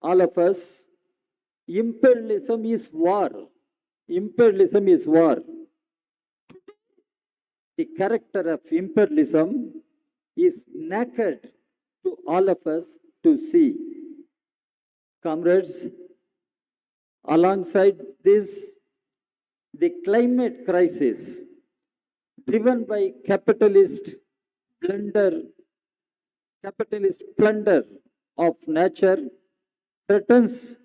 all of us Imperialism is war. Imperialism is war. The character of imperialism is naked to all of us to see. Comrades, alongside this, the climate crisis driven by capitalist plunder of nature threatens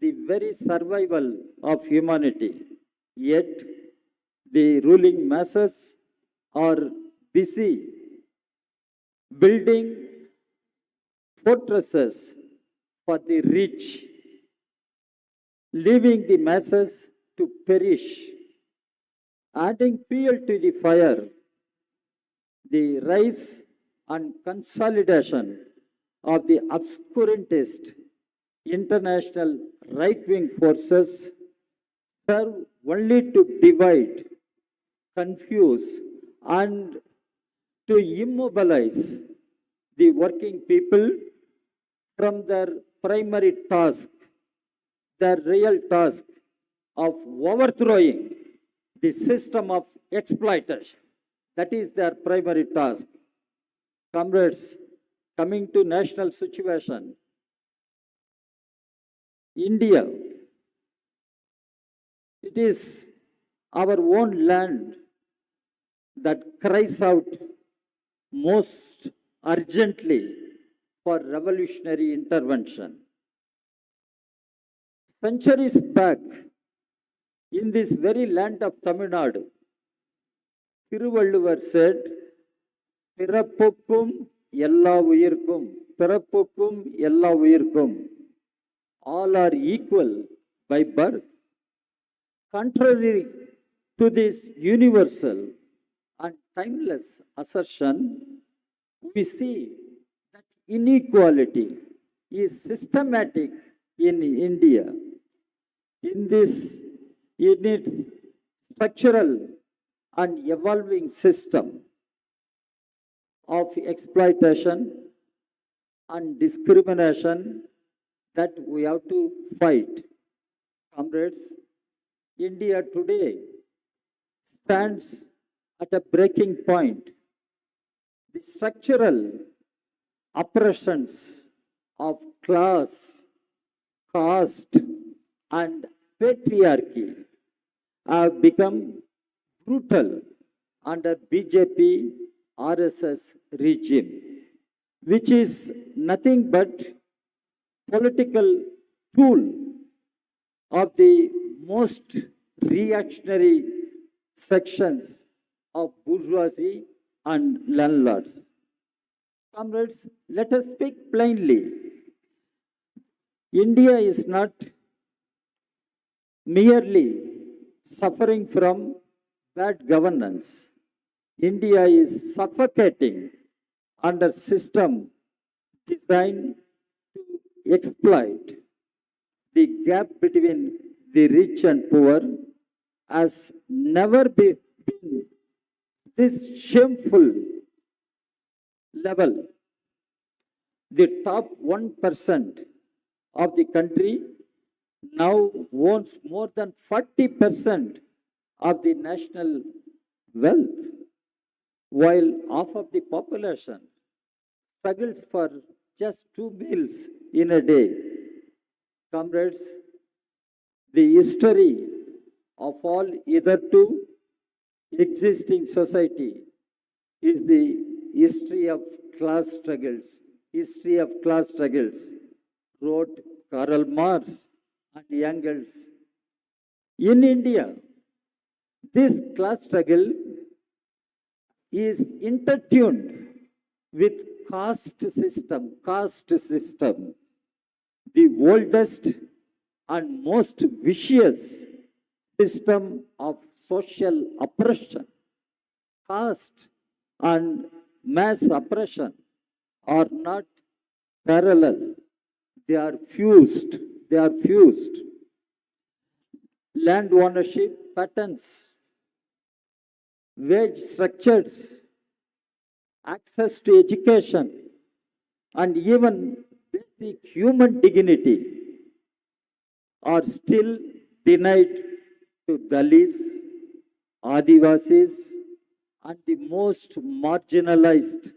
the very survival of humanity. Yet, the ruling masses are busy building fortresses for the rich, leaving the masses to perish, adding fuel to the fire. The rise and consolidation of the obscurantist international right-wing forces serve only to divide, confuse, and to immobilize the working people from their primary task, their real task of overthrowing the system of exploitation. That is their primary task. Comrades, coming to national situation, India, it is our own land that cries out most urgently for revolutionary intervention. Centuries back, in this very land of Tamil Nadu, Thiruvalluvar said, பிறப்புக்கும் எல்லா உயிர்க்கும் பிறப்புக்கும் எல்லா உயிர்க்கும் all are equal by birth. Contrary to this universal and timeless assertion, we see that inequality is systematic in India. In its structural and evolving system of exploitation and discrimination that we have to fight. Comrades, India today stands at a breaking point. The structural oppressions of class, caste, and patriarchy have become brutal under BJP RSS regime, which is nothing but political tool of the most reactionary sections of bourgeoisie and landlords. Comrades, let us speak plainly. India is not merely suffering from bad governance. India is suffocating under system designed to exploit. The gap between the rich and poor has never been this shameful level. The top 1% of the country now owns more than 40% of the national wealth, while half of the population struggles for just 2 meals in a day. Comrades, the history of all hitherto existing society is the history of class struggles. History of class struggles, wrote Karl Marx and Engels. In India, this class struggle is intertuned with caste system, the oldest and most vicious system of social oppression. Caste and mass oppression are not parallel. They are fused. Land ownership patterns, wage structures, access to education, and even basic human dignity are still denied to Dalits, Adivasis, and the most marginalized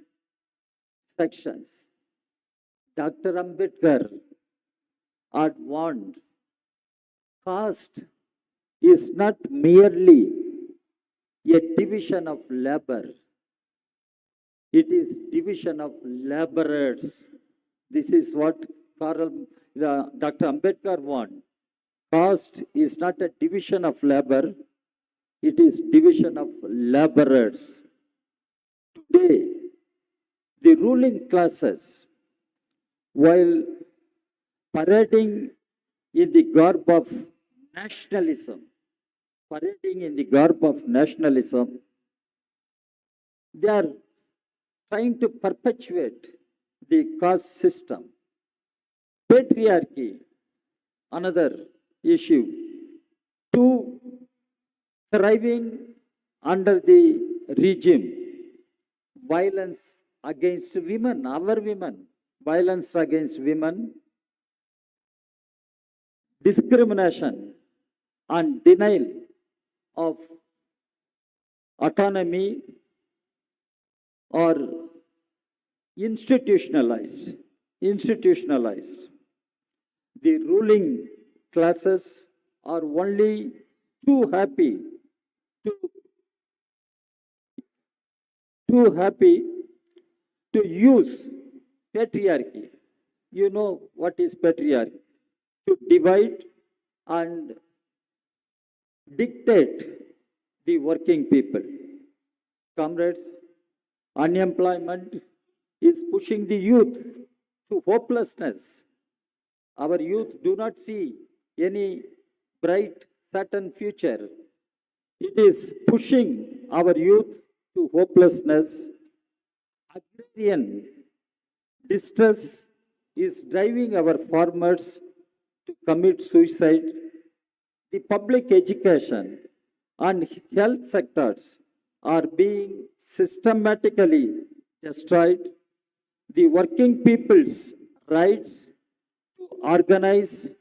sections. Dr. Ambedkar had warned caste is not merely a division of labor, it is division of laborers. This is what Dr. Ambedkar warned. Caste is not a division of labor, it is division of laborers. Today, the ruling classes, while parading in the garb of nationalism, they are trying to perpetuate the caste system. Patriarchy, another issue. Two, thriving under the regime. Violence against women, our women. Violence against women. Discrimination and denial of autonomy or institutionalized. The ruling classes are only too happy to use patriarchy. You know what is patriarchy? To divide and dictate the working people. Comrades, unemployment is pushing the youth to hopelessness. Our youth do not see any bright, certain future. It is pushing our youth to hopelessness. Agrarian distress is driving our farmers to commit suicide. The public education and health sectors are being systematically destroyed. The working people's rights to organize,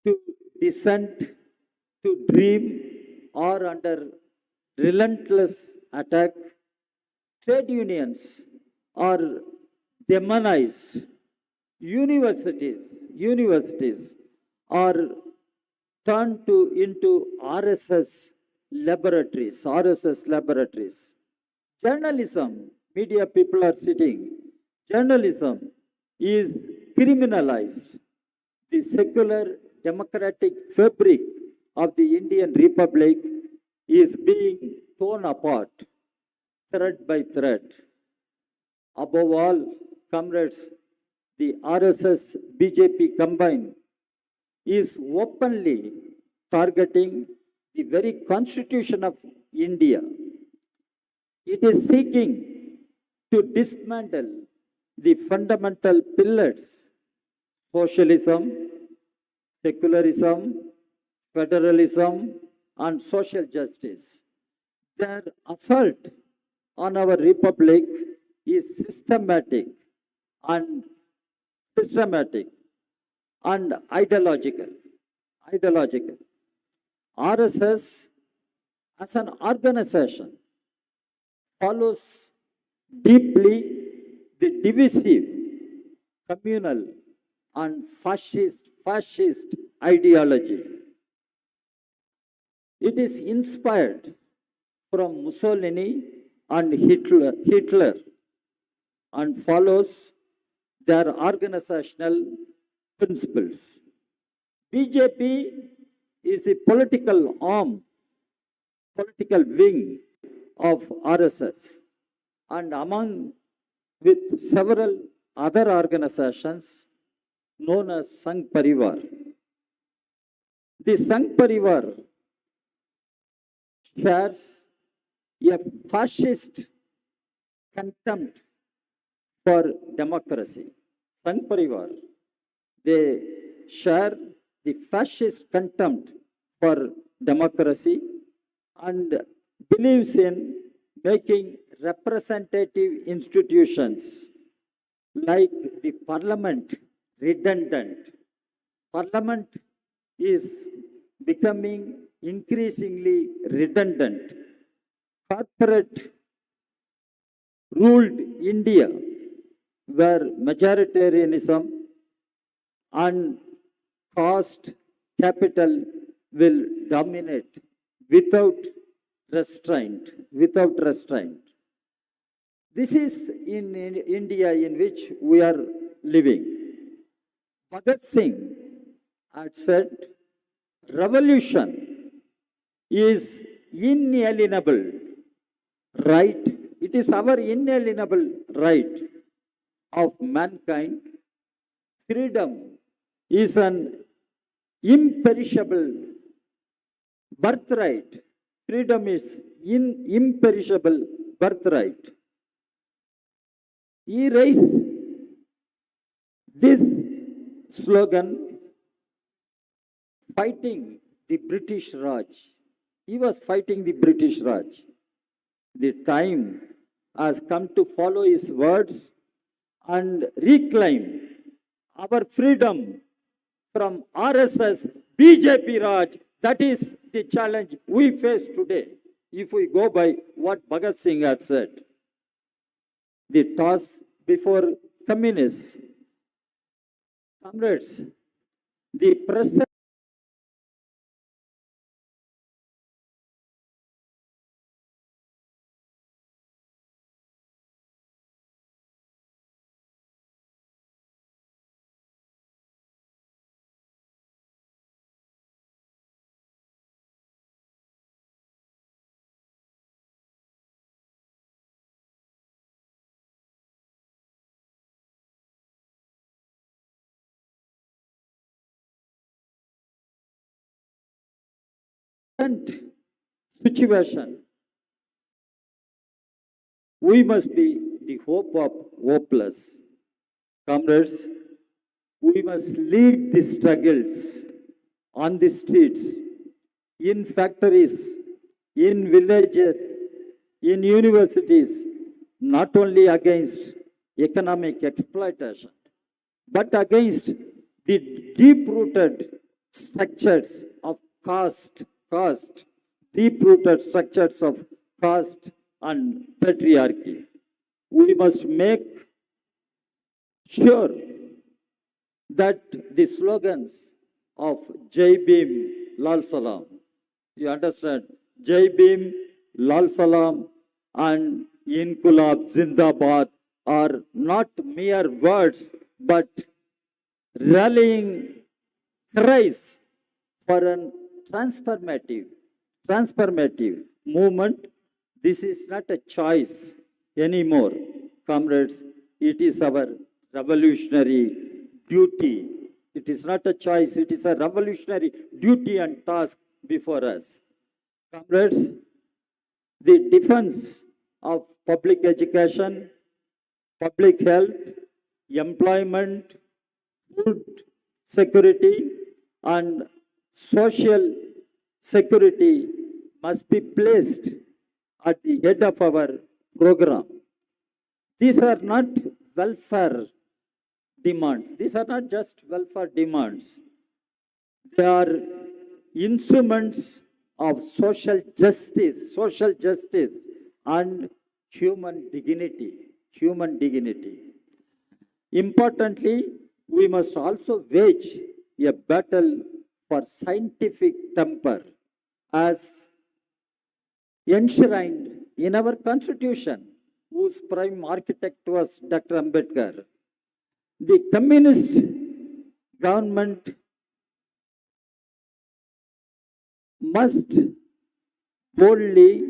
to dissent, to dream are under relentless attack. Trade unions are demonized. Universities are turned into RSS laboratories. Journalism, media people are sitting. Journalism is criminalized. The secular democratic fabric of the Indian Republic is being torn apart, thread by thread. Above all, comrades, the RSS BJP combined is openly targeting the very constitution of India. It is seeking to dismantle the fundamental pillars: socialism, secularism, federalism, and social justice. Their assault on our republic is systematic and ideological. RSS as an organization follows deeply the divisive, communal, and fascist ideology. It is inspired from Mussolini and Hitler and follows their organizational principles. BJP is the political wing of RSS, and among with several other organizations known as Sangh Parivar. The Sangh Parivar shares a fascist contempt for democracy. Sangh Parivar, they share the fascist contempt for democracy and believes in making representative institutions like the parliament redundant. Parliament is becoming increasingly redundant. Corporate ruled India, where majoritarianism and caste capital will dominate without restraint. Without restraint. This is in India in which we are living. Bhagat Singh had said, revolution is inalienable right. It is our inalienable right of mankind. Freedom is an imperishable birthright. Freedom is imperishable birthright. He raised this slogan fighting the British Raj. He was fighting the British Raj. The time has come to follow his words and reclaim our freedom from RSS, BJP Raj. That is the challenge we face today. If we go by what Bhagat Singh has said, the task before communists. Comrades, the present situation, we must be the hope of hopeless. Comrades, we must lead the struggles on the streets, in factories, in villages, in universities, not only against economic exploitation, but against the deep-rooted structures of caste, deep-rooted structures of caste and patriarchy. We must make sure that the slogans of Jai Bhim, Lal Salam, you understand, Jai Bhim, Lal Salam and Inqulab Zindabad are not mere words but rallying cries for a transformative movement. This is not a choice anymore, comrades. It is our revolutionary duty. It is not a choice, it is a revolutionary duty and task before us. Comrades, the defense of public education, public health, employment, food security, and social security must be placed at the head of our program. These are not welfare demands. These are not just welfare demands. They are instruments of social justice and human dignity. Importantly, we must also wage a battle for scientific temper as enshrined in our constitution, whose prime architect was Dr. Ambedkar. The communist government must boldly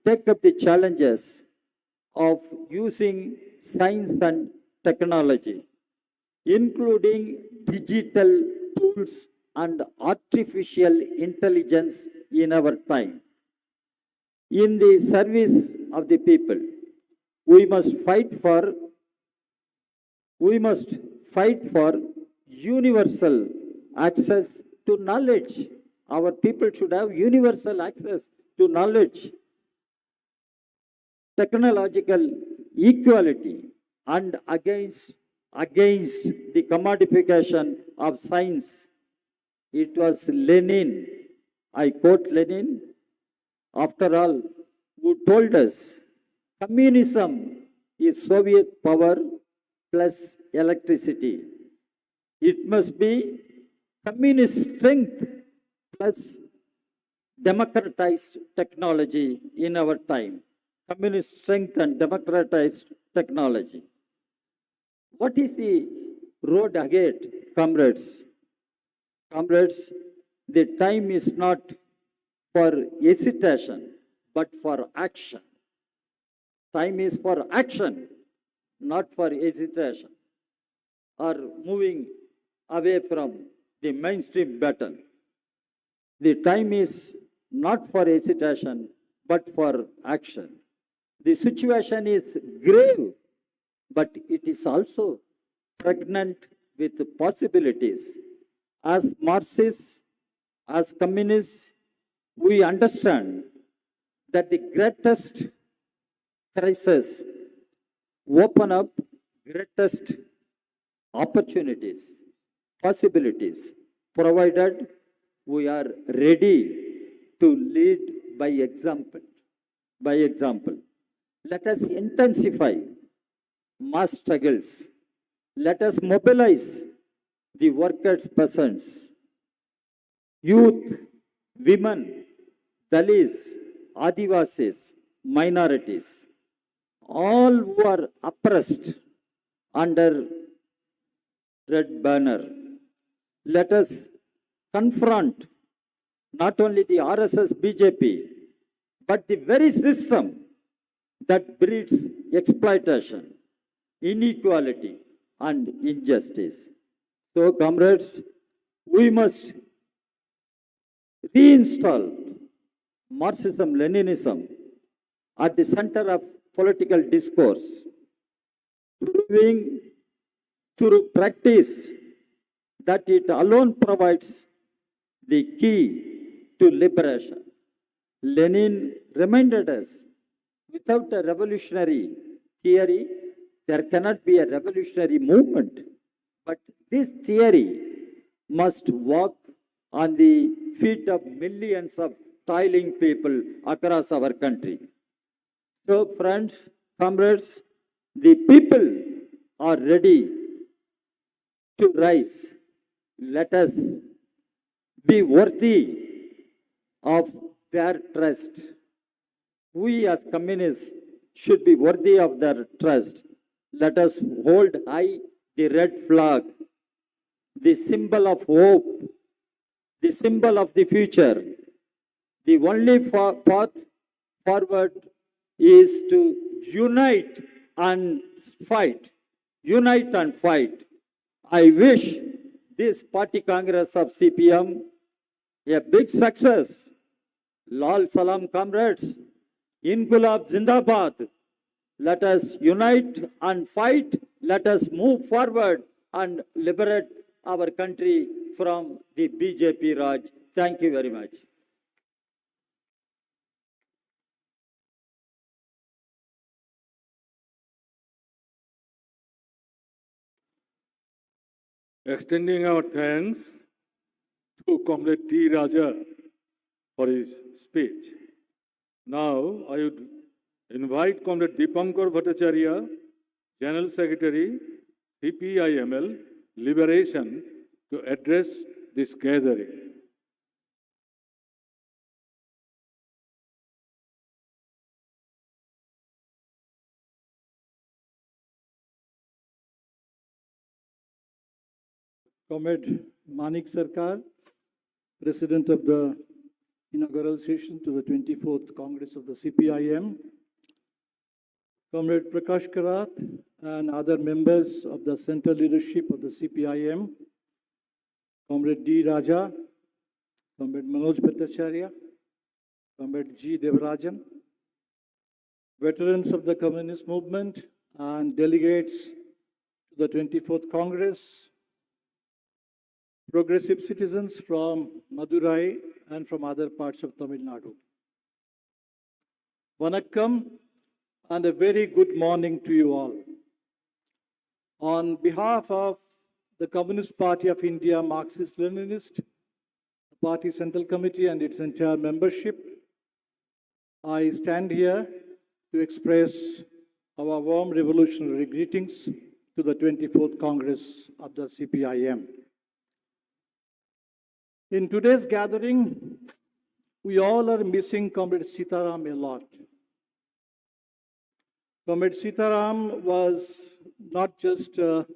take up the challenges of using science and technology, including digital tools and artificial intelligence in our time. In the service of the people, we must fight for universal access to knowledge. Our people should have universal access to knowledge, technological equality, and against the commodification of science It was Lenin, I quote Lenin, after all, who told us communism is Soviet power plus electricity. It must be communist strength plus democratized technology in our time. Communist strength and democratized technology. What is the road ahead, comrades? Comrades, the time is not for hesitation, but for action. Time is for action, not for hesitation or moving away from the mainstream battle. The time is not for hesitation, but for action. The situation is grave, but it is also pregnant with possibilities. As Marxists, as communists, we understand that the greatest crisis open up greatest opportunities, possibilities, provided we are ready to lead by example. By example, let us intensify mass struggles. Let us mobilize the workers' peasants, youth, women, Dalits, Adivasis, minorities, all who are oppressed under red banner. Let us confront not only the RSS BJP, but the very system that breeds exploitation, inequality, and injustice. So, comrades, we must reinstall Marxism-Leninism at the center of political discourse, proving through practice that it alone provides the key to liberation. Lenin reminded us, without a revolutionary theory, there cannot be a revolutionary movement. But this theory must walk on the feet of millions of toiling people across our country. So, friends, comrades, the people are ready to rise. Let us be worthy of their trust. We as communists should be worthy of their trust. Let us hold high the red flag, the symbol of hope, the symbol of the future. The only path forward is to unite and fight. Unite and fight. I wish this party congress of CPM a big success. Lal Salam, comrades. Inqulab Zindabad. Let us unite and fight. Let us move forward and liberate our country from the BJP Raj. Thank you very much. Extending our thanks to Comrade T. Raja for his speech. Now, I would invite Comrade Dipankar Bhattacharya, General Secretary, CPIML, Liberation, to address this gathering. Comrade Manik Sarkar, President of the inaugural session to the 24th Congress of the CPIM, Comrade Prakash Karat and other members of the central leadership of the CPIM, Comrade D. Raja, Comrade Manoj Bhattacharya, Comrade G. Devarajan, veterans of the communist movement and delegates to the 24th Congress, progressive citizens from Madurai and from other parts of Tamil Nadu. Vanakkam and a very good morning to you all. On behalf of the Communist Party of India, Marxist-Leninist, party central committee and its entire membership, I stand here to express our warm revolutionary greetings to the 24th Congress of the CPIM. In today's gathering, we all are missing Comrade Sitaram a lot. Comrade Sitaram was not just a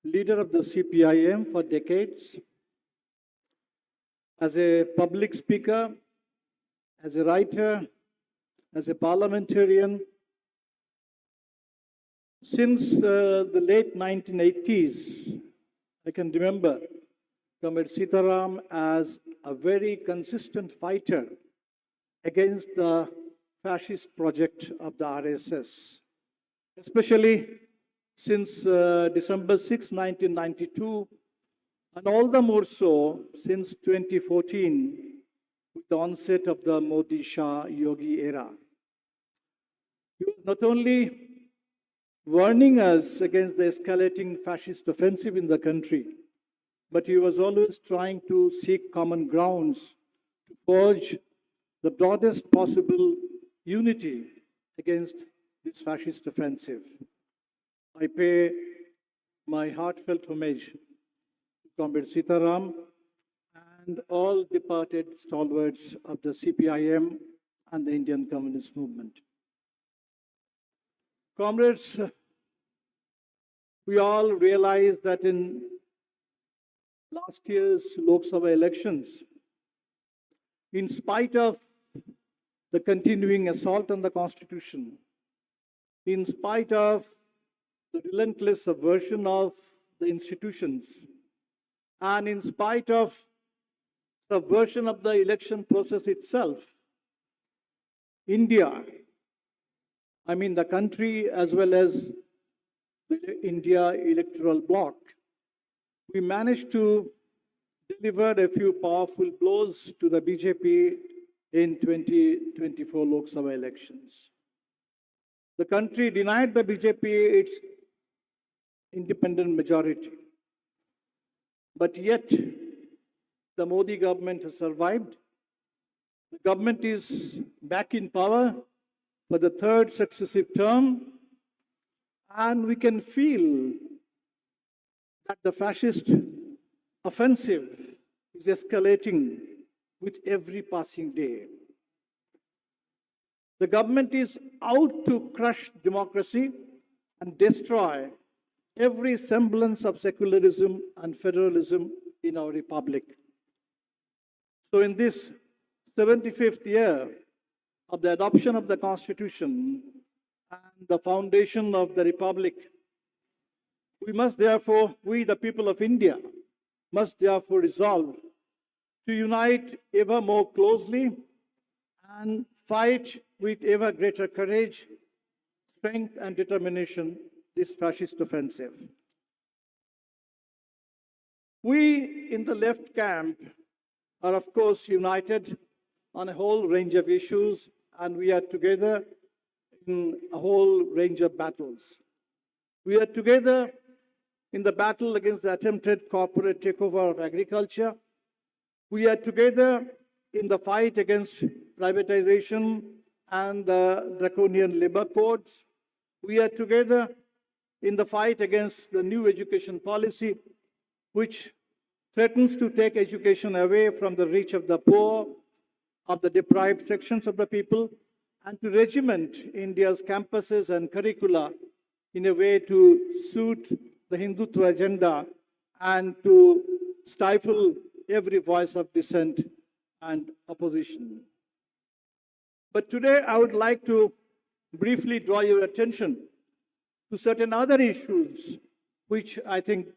leader of the CPIM for decades, as a public speaker, as a writer, as a parliamentarian. Since the late 1980s, I can remember Comrade Sitaram as a very consistent fighter against the fascist project of the RSS, especially since December 6, 1992, and all the more so since 2014, with the onset of the Modi-Shah Yogi era. He was not only warning us against the escalating fascist offensive in the country, but he was always trying to seek common grounds to forge the broadest possible unity against this fascist offensive. I pay my heartfelt homage to Comrade Sitaram and all departed stalwarts of the CPIM and the Indian Communist Movement. Comrades, we all realize that in last year's Lok Sabha elections, in spite of the continuing assault on the Constitution, in spite of the relentless subversion of the institutions, and in spite of subversion of the election process itself, India, I mean the country as well as the India electoral bloc, we managed to deliver a few powerful blows to the BJP in 2024 Lok Sabha elections. The country denied the BJP its independent majority. But yet, the Modi government has survived. The government is back in power for the third successive term, and we can feel that the fascist offensive is escalating with every passing day. The government is out to crush democracy and destroy every semblance of secularism and federalism in our republic. So in this 75th year of the adoption of the Constitution and the foundation of the republic, we must therefore, we the people of India, must therefore resolve to unite ever more closely and fight with ever greater courage, strength and determination this fascist offensive. We in the left camp are of course united on a whole range of issues, and we are together in a whole range of battles. We are together in the battle against the attempted corporate takeover of agriculture. We are together in the fight against privatization and the draconian labor codes. We are together in the fight against the new education policy, which threatens to take education away from the reach of the poor, of the deprived sections of the people, and to regiment India's campuses and curricula in a way to suit the Hindutva agenda and to stifle every voice of dissent and opposition. But today I would like to briefly draw your attention to certain other issues which I think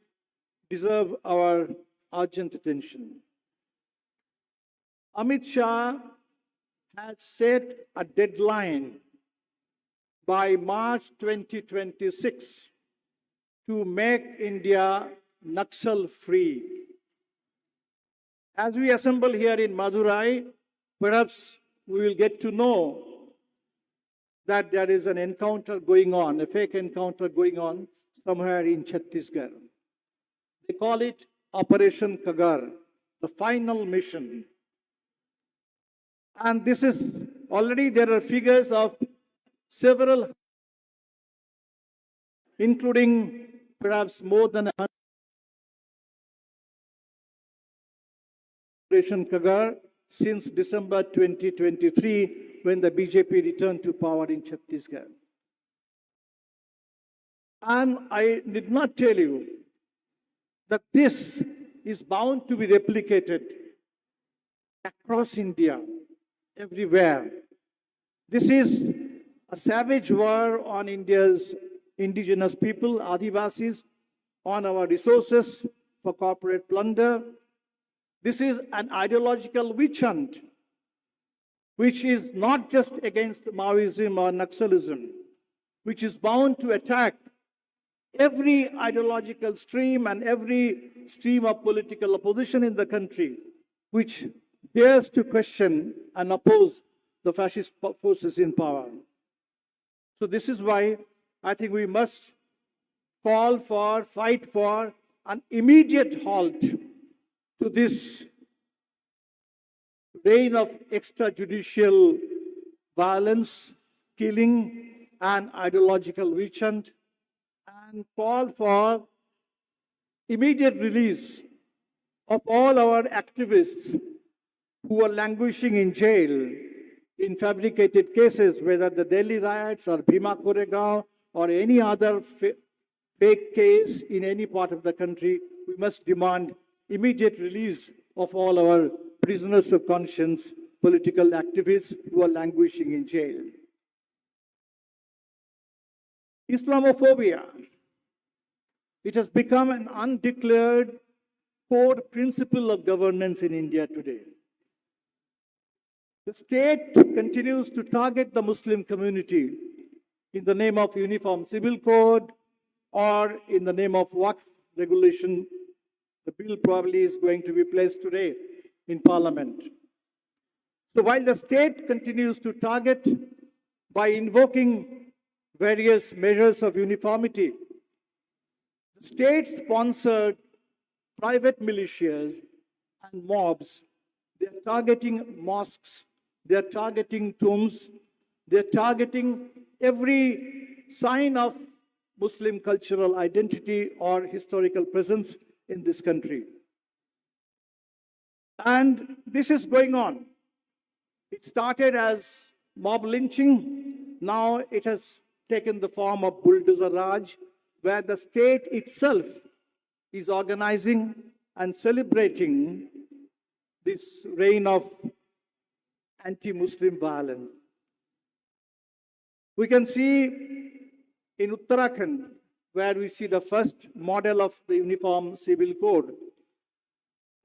deserve our urgent attention. Amit Shah has set a deadline by March 2026 to make India Naxal free. As we assemble here in Madurai, perhaps we will get to know that there is an encounter going on, a fake encounter going on somewhere in Chhattisgarh. They call it Operation Kagar. the final mission. And this is already there are figures of several, including perhaps more than 100 Operation Kagar since December 2023, when the BJP returned to power in Chhattisgarh. And I did not tell you that this is bound to be replicated across India, everywhere. This is a savage war on India's indigenous people, Adivasis, on our resources for corporate plunder. This is an ideological witch hunt, which is not just against Maoism or Naxalism, which is bound to attack every ideological stream and every stream of political opposition in the country, which dares to question and oppose the fascist forces in power. So this is why I think we must call for, fight for an immediate halt to this reign of extrajudicial violence, killing, and ideological witch hunt, and call for immediate release of all our activists who are languishing in jail in fabricated cases, whether the Delhi riots or Bhima Koregaon or any other fake case in any part of the country. We must demand immediate release of all our prisoners of conscience, political activists who are languishing in jail. Islamophobia. It has become an undeclared core principle of governance in India today. The state continues to target the Muslim community in the name of Uniform Civil Code or in the name of Waqf regulation. The bill probably is going to be placed today in Parliament. So while the state continues to target by invoking various measures of uniformity, the state-sponsored private militias and mobs, they are targeting mosques, they are targeting tombs, they are targeting every sign of Muslim cultural identity or historical presence in this country. And this is going on. It started as mob lynching. Now it has taken the form of bulldozer Raj, where the state itself is organizing and celebrating this reign of anti-Muslim violence. We can see in Uttarakhand, where we see the first model of the Uniform Civil Code,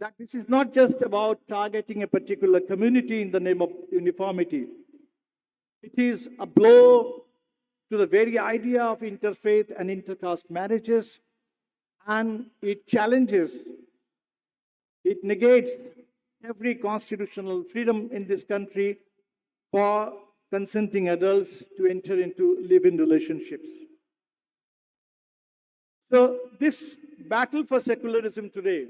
that this is not just about targeting a particular community in the name of uniformity. It is a blow to the very idea of interfaith and intercaste marriages, and it challenges, it negates every constitutional freedom in this country for consenting adults to enter into live-in relationships. So this battle for secularism today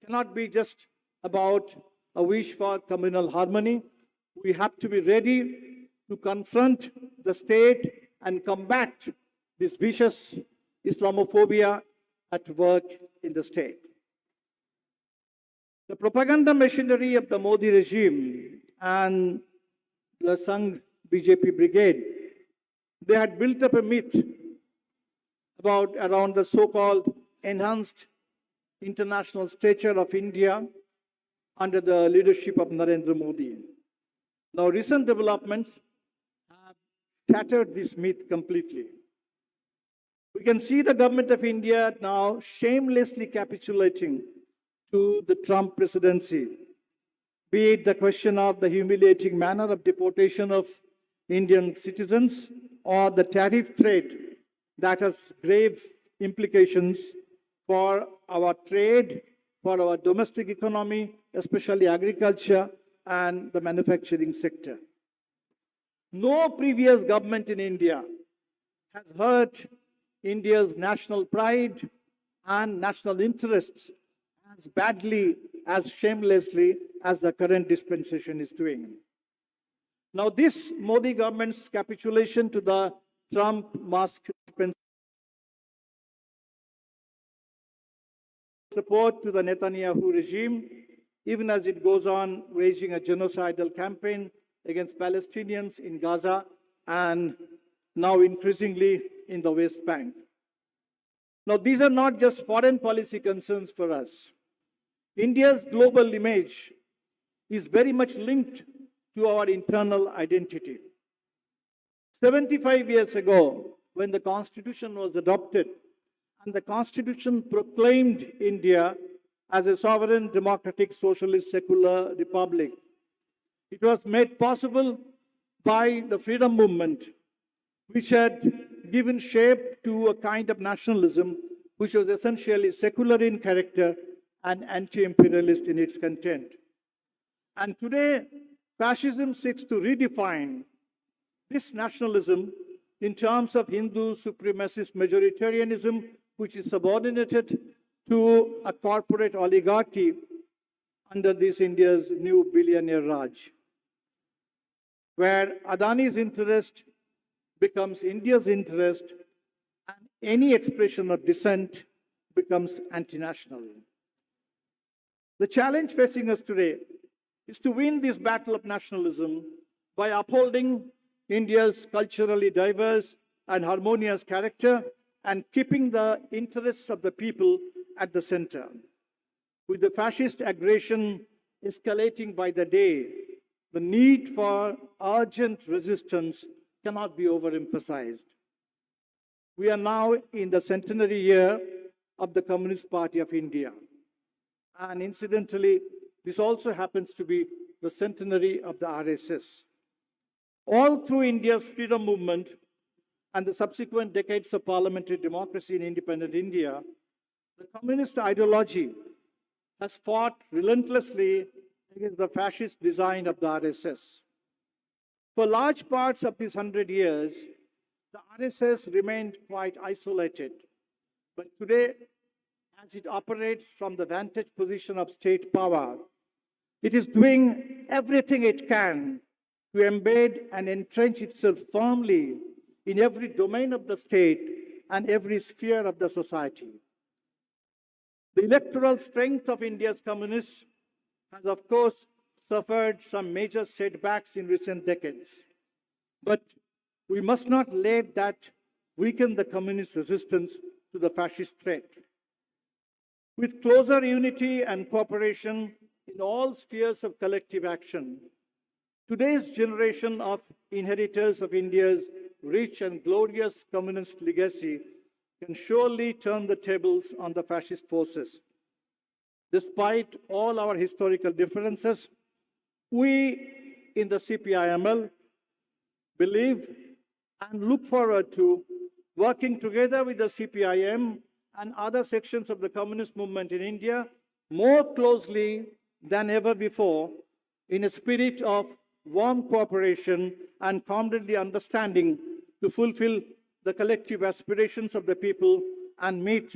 cannot be just about a wish for communal harmony. We have to be ready to confront the state and combat this vicious Islamophobia at work in the state. The propaganda machinery of the Modi regime and the Sangh BJP brigade, they had built up a myth around the so-called enhanced international stature of India under the leadership of Narendra Modi. Now, recent developments have shattered this myth completely. We can see the government of India now shamelessly capitulating to the Trump presidency, be it the question of the humiliating manner of deportation of Indian citizens or the tariff threat that has grave implications for our trade, for our domestic economy, especially agriculture and the manufacturing sector. No previous government in India has hurt India's national pride and national interests as badly as shamelessly as the current dispensation is doing. Now, this Modi government's capitulation to the Trump Musk support to the Netanyahu regime, even as it goes on waging a genocidal campaign against Palestinians in Gaza and now increasingly in the West Bank. Now, these are not just foreign policy concerns for us. India's global image is very much linked to our internal identity. 75 years ago, when the Constitution was adopted, and the Constitution proclaimed India as a sovereign, democratic, socialist, secular republic, it was made possible by the freedom movement, which had given shape to a kind of nationalism which was essentially secular in character and anti-imperialist in its content. And today, fascism seeks to redefine this nationalism in terms of Hindu supremacist majoritarianism, which is subordinated to a corporate oligarchy under this India's new billionaire Raj, where Adani's interest becomes India's interest and any expression of dissent becomes anti-national. The challenge facing us today is to win this battle of nationalism by upholding India's culturally diverse and harmonious character and keeping the interests of the people at the center. With the fascist aggression escalating by the day, the need for urgent resistance cannot be overemphasized. We are now in the centenary year of the Communist Party of India. And incidentally, this also happens to be the centenary of the RSS. All through India's freedom movement and the subsequent decades of parliamentary democracy in independent India, the communist ideology has fought relentlessly against the fascist design of the RSS. For large parts of these 100 years, the RSS remained quite isolated. But today, as it operates from the vantage position of state power, it is doing everything it can to embed and entrench itself firmly in every domain of the state and every sphere of the society. The electoral strength of India's communists has, of course, suffered some major setbacks in recent decades. But we must not let that weaken the communist resistance to the fascist threat. With closer unity and cooperation in all spheres of collective action, today's generation of inheritors of India's rich and glorious communist legacy can surely turn the tables on the fascist forces. Despite all our historical differences, we in the CPIML believe and look forward to working together with the CPIM and other sections of the communist movement in India more closely than ever before in a spirit of warm cooperation and comradely understanding to fulfill the collective aspirations of the people and meet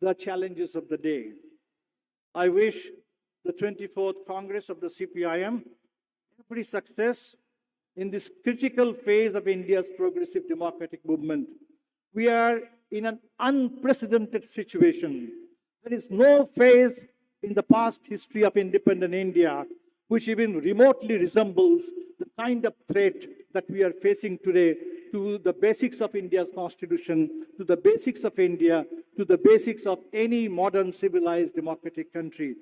the challenges of the day. I wish the 24th Congress of the CPIM every success in this critical phase of India's progressive democratic movement. We are in an unprecedented situation. There is no phase in the past history of independent India which even remotely resembles the kind of threat that we are facing today to the basics of India's constitution, to the basics of India, to the basics of any modern civilized democratic country.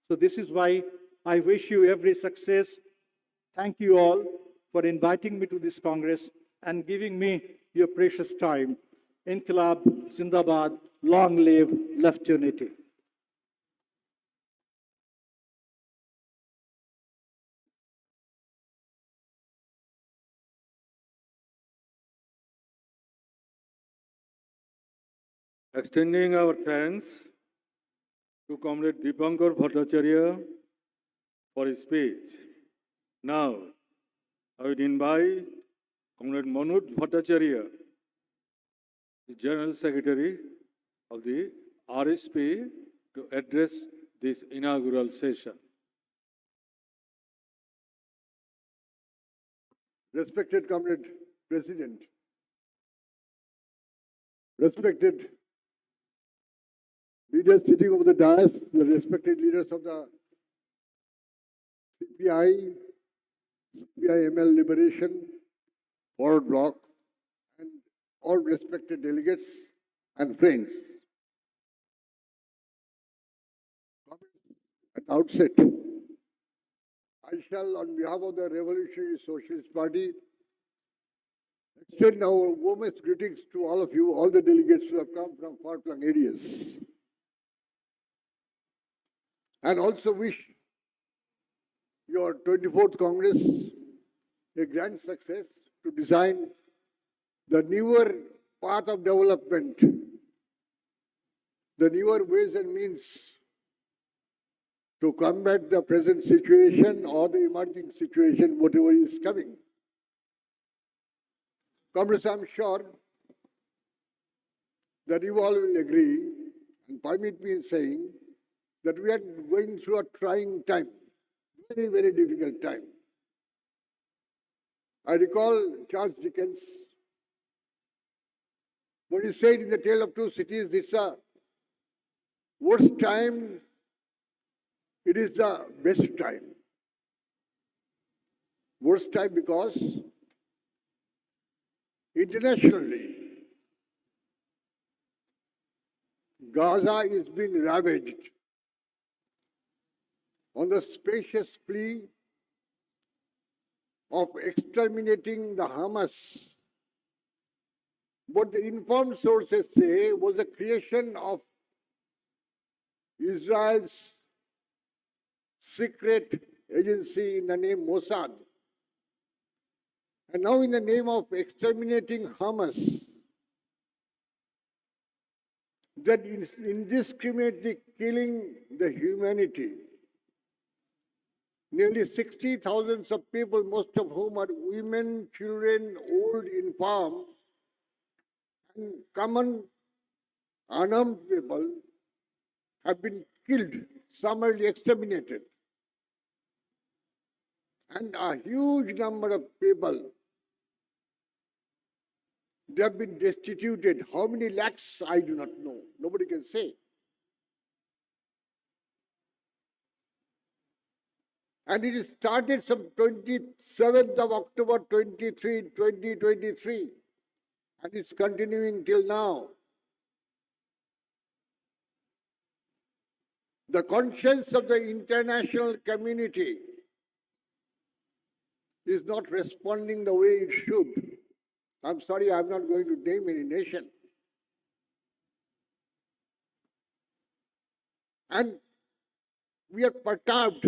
So this is why I wish you every success. Thank you all for inviting me to this Congress and giving me your precious time. Inqilab Zindabad, long live left unity. Extending our thanks to Comrade Dipankar Bhattacharya for his speech. Now, I would invite Comrade Manoj Bhattacharya, the General Secretary of the RSP, to address this inaugural session. Respected Comrade President, respected leaders sitting over the dais, the respected leaders of the CPI, CPI-ML Liberation, Forward Bloc, and all respected delegates and friends. At the outset, I shall, on behalf of the Revolutionary Socialist Party, extend our warmest greetings to all of you, all the delegates who have come from far-flung areas, and also wish your 24th Congress a grand success to design the newer path of development, the newer ways and means to combat the present situation or the emerging situation, whatever is coming. Comrades, I'm sure that you all will agree and permit me in saying that we are going through a trying time, very, very difficult time. I recall Charles Dickens, when he said in The Tale of Two Cities, it's a worst time, it is the best time. Worst time because internationally, Gaza is being ravaged on the spacious plea of exterminating the Hamas. What the informed sources say was the creation of Israel's secret agency in the name Mossad. And now in the name of exterminating Hamas, that is indiscriminately killing the humanity. Nearly 60,000 of people, most of whom are women, children, old, infirm, and common unarmed people, have been killed, summarily exterminated. And a huge number of people, they have been destituted. How many lakhs, I do not know. Nobody can say. And it started some 27th of October 2023, and it's continuing till now. The conscience of the international community is not responding the way it should. I'm sorry, I'm not going to name any nation. And we are perturbed,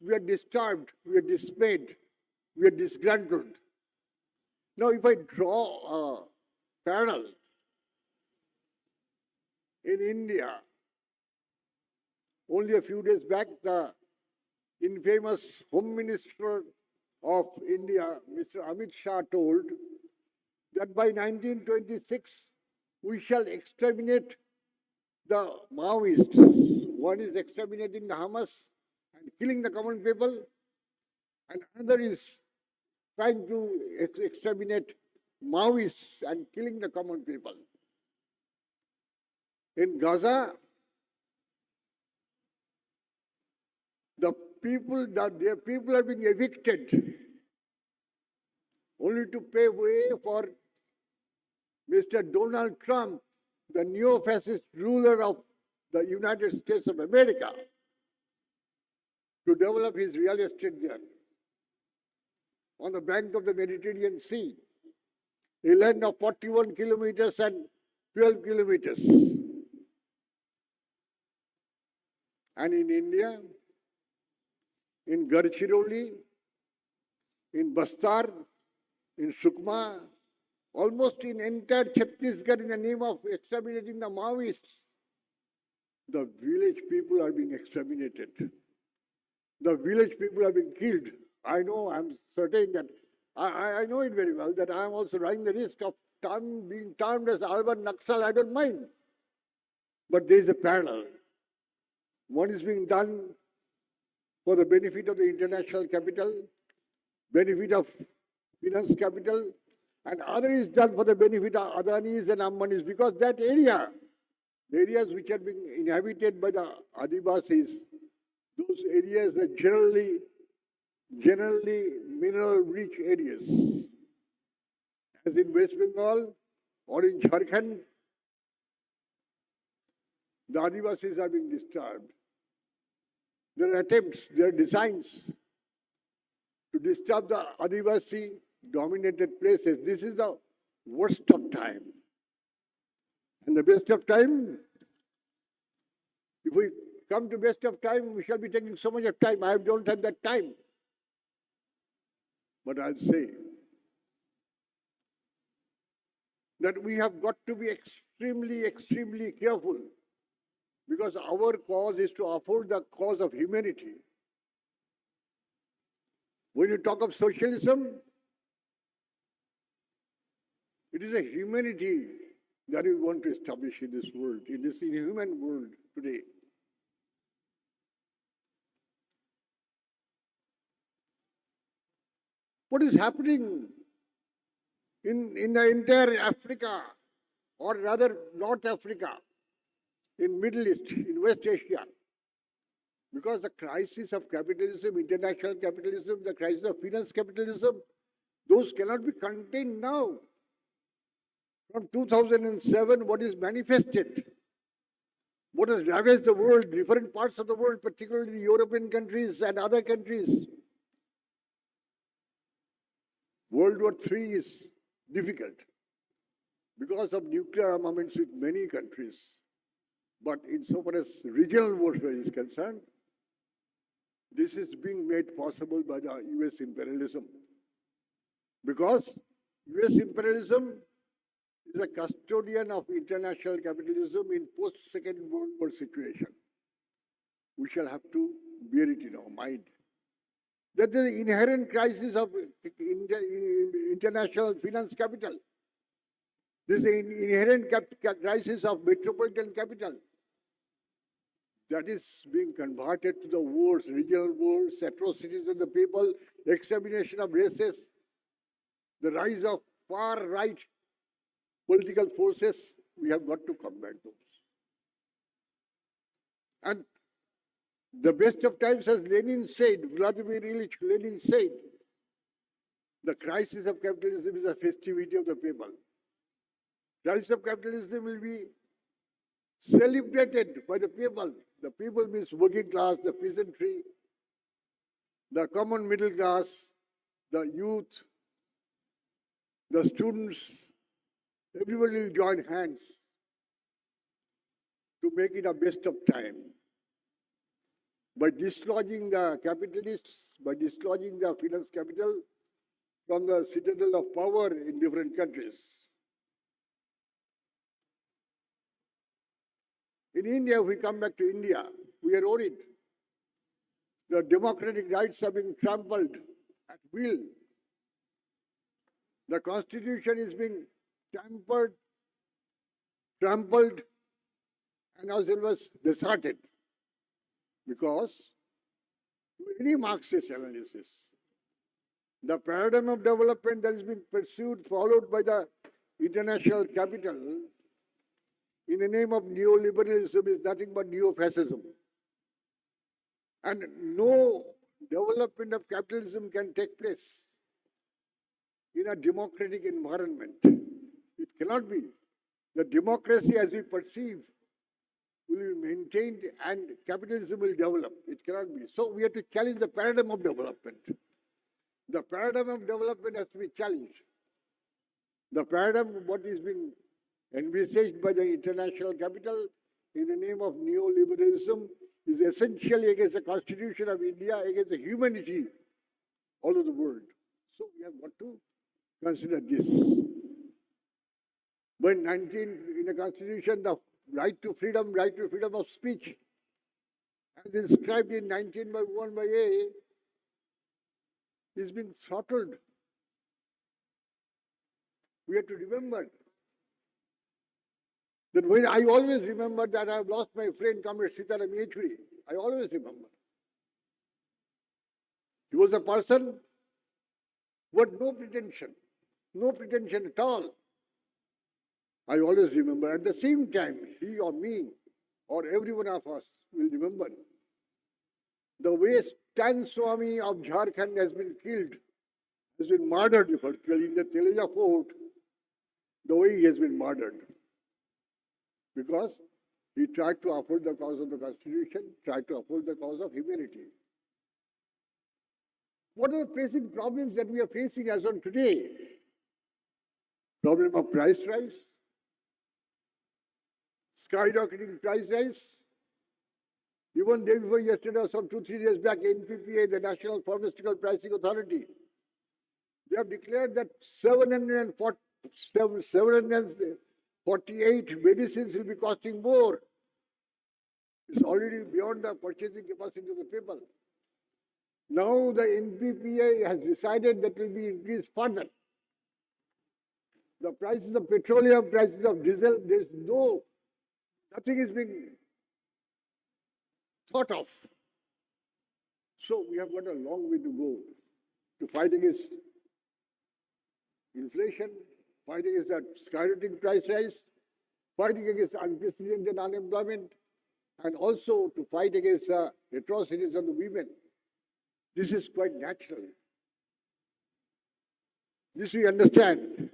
we are disturbed, we are dismayed, we are disgruntled. Now, if I draw a parallel, in India, only a few days back, the infamous Home Minister of India, Mr. Amit Shah, told that by 1926, we shall exterminate the Maoists. One is exterminating the Hamas and killing the common people, and another is trying to exterminate Maoists and killing the common people. In Gaza, their people are being evicted only to pay way for Mr. Donald Trump, the neo-fascist ruler of the United States of America, to develop his real estate there on the bank of the Mediterranean Sea, a land of 41 kilometers and 12 kilometers. And in India, in Gadchiroli, in Bastar, in Sukma, almost in entire Chhattisgarh, in the name of exterminating the Maoists, the village people are being exterminated. The village people are being killed. I know, I'm certain that, I know it very well, that I am also running the risk of being termed as urban Naxal. I don't mind. But there is a parallel. One is being done for the benefit of the international capital, benefit of finance capital, and other is done for the benefit of Adanis and Ambanis, because that area, the areas which are being inhabited by the Adivasis, those areas are generally mineral-rich areas. As in West Bengal or in Jharkhand, the Adivasis are being disturbed. There are attempts, there are designs to disturb the Adivasi-dominated places. This is the worst of time. And the best of time, if we come to best of time, we shall be taking so much of time. I don't have that time. But I'll say that we have got to be extremely careful, because our cause is to uphold the cause of humanity. When you talk of socialism, it is a humanity that we want to establish in this world, in this inhuman world today. What is happening in the entire Africa, or rather North Africa, in Middle East, in West Asia? Because the crisis of capitalism, international capitalism, the crisis of finance capitalism, those cannot be contained now. From 2007, what is manifested, what has ravaged the world, different parts of the world, particularly the European countries and other countries. World War III is difficult because of nuclear armaments with many countries. But insofar as regional warfare is concerned, this is being made possible by the US imperialism. Because US imperialism is a custodian of international capitalism in post-Second World War situation. We shall have to bear it in our mind. That there is an inherent crisis of international finance capital. There is an inherent crisis of metropolitan capital that is being converted to the wars, regional wars, atrocities of the people, extermination of races, the rise of far-right political forces. We have got to combat those. And the best of times, as Lenin said, Vladimir Ilyich Lenin said, the crisis of capitalism is a festivity of the people. Crisis of capitalism will be celebrated by the people. The people means working class, the peasantry, the common middle class, the youth, the students. Everybody will join hands to make it a best of time. By dislodging the capitalists, by dislodging the finance capital from the citadel of power in different countries. In India, if we come back to India, we are worried. The democratic rights are being trampled at will. The constitution is being trampled, and as well as deserted. Because any Marxist analysis, the paradigm of development that is being pursued, followed by the international capital in the name of neoliberalism is nothing but neo-fascism. And no development of capitalism can take place in a democratic environment. It cannot be. The democracy as we perceive will be maintained and capitalism will develop. It cannot be. So we have to challenge the paradigm of development. The paradigm of development has to be challenged. The paradigm of what is being envisaged by the international capital in the name of neoliberalism is essentially against the Constitution of India, against the humanity all over the world. So we have got to consider this. When in the Constitution, the right to freedom of speech, as inscribed in 19(1)(a), is being throttled. We have to remember that when I always remember that I have lost my friend, Comrade Sitaram Yechuri. I always remember. He was a person who had no pretension at all. I always remember. At the same time, he or me or every one of us will remember the way Stan Swami of Jharkhand has been killed, has been murdered, particularly in the Teleja fort, the way he has been murdered. Because he tried to uphold the cause of the Constitution, tried to uphold the cause of humanity. What are the pressing problems that we are facing as on today? Problem of price rise, skyrocketing price rise. Even day before yesterday or some 2-3 days back, NPPA, the National Pharmaceutical Pricing Authority, they have declared that 748 medicines will be costing more. It's already beyond the purchasing capacity of the people. Now the NPPA has decided that will be increased further. The prices of petroleum, prices of diesel, nothing is being thought of. So we have got a long way to go to fight against inflation, fighting against that skyrocketing price rise, fighting against unprecedented unemployment, and also to fight against the atrocities of the women. This is quite natural. This we understand.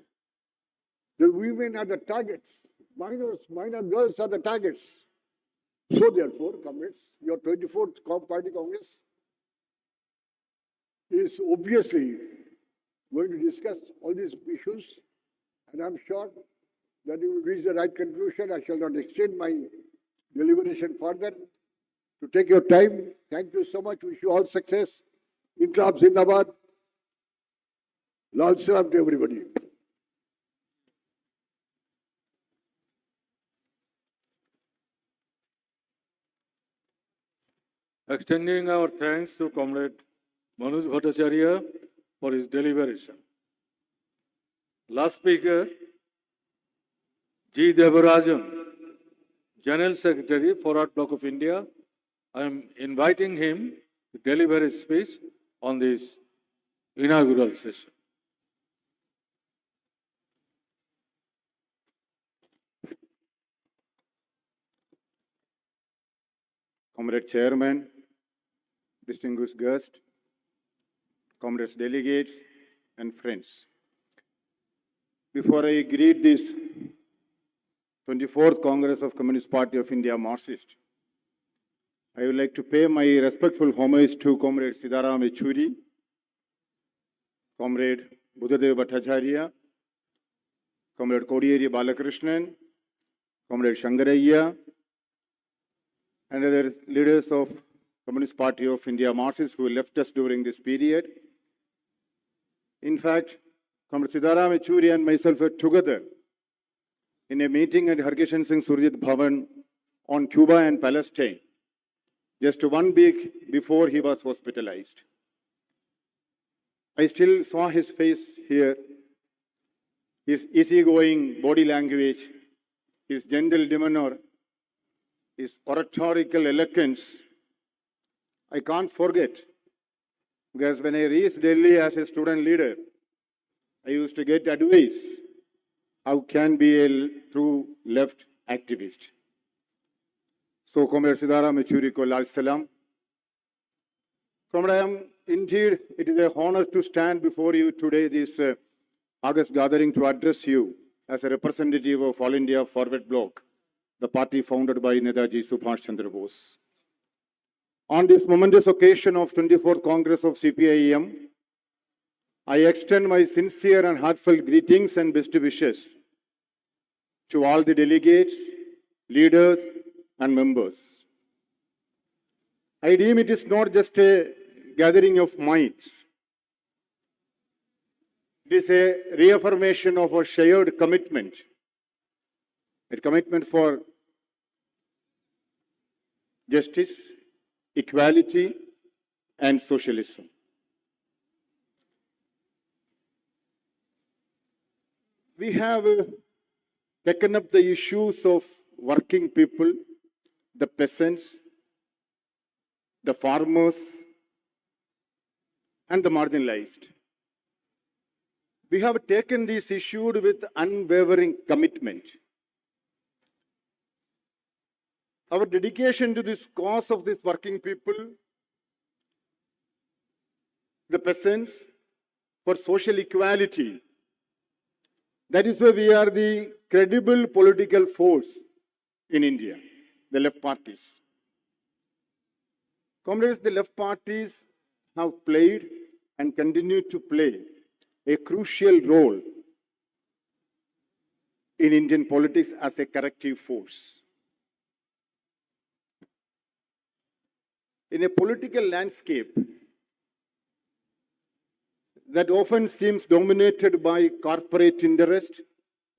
The women are the targets. Minor girls are the targets. So therefore, comrades, your 24th Party Congress is obviously going to discuss all these issues, and I'm sure that you will reach the right conclusion. I shall not extend my deliberation further. To take your time, thank you so much. Wish you all success. Inkilab Zindabad. Lal Salam to everybody. Extending our thanks to Comrade Manoj Bhattacharya for his deliberation. Last speaker, G. Devarajan, General Secretary, Forward Bloc of India. I am inviting him to deliver his speech on this inaugural session. Comrade Chairman, distinguished guests, comrades delegates, and friends. Before I greet this 24th Congress of Communist Party of India Marxist, I would like to pay my respectful homage to Comrade Sitaram Yechury, Comrade Buddhadev Bhattacharya, Comrade Kodiyeri Balakrishnan, Comrade Shankaraya, and other leaders of Communist Party of India Marxists who left us during this period. In fact, Comrade Sitaram Yechury and myself were together in a meeting at Harkishan Singh Surjit Bhavan on Cuba and Palestine, just 1 week before he was hospitalized. I still saw his face here, his easygoing body language, his gentle demeanor, his oratorical eloquence. I can't forget, because when I reached Delhi as a student leader, I used to get advice how can be a true left activist. So, Comrade Sitaram Yechury ko Lal Salam. Comrade, indeed, it is an honor to stand before you today, this August gathering, to address you as a representative of All India Forward Bloc, the party founded by Netaji Subhash Chandra Bose. On this momentous occasion of 24th Congress of CPIM, I extend my sincere and heartfelt greetings and best wishes to all the delegates, leaders, and members. I deem it is not just a gathering of minds. It is a reaffirmation of a shared commitment, a commitment for justice, equality, and socialism. We have taken up the issues of working people, the peasants, the farmers, and the marginalized. We have taken this issue with unwavering commitment. Our dedication to this cause of these working people, the peasants, for social equality, that is why we are the credible political force in India, the left parties. Comrades, the left parties have played and continue to play a crucial role in Indian politics as a corrective force. In a political landscape that often seems dominated by corporate interest,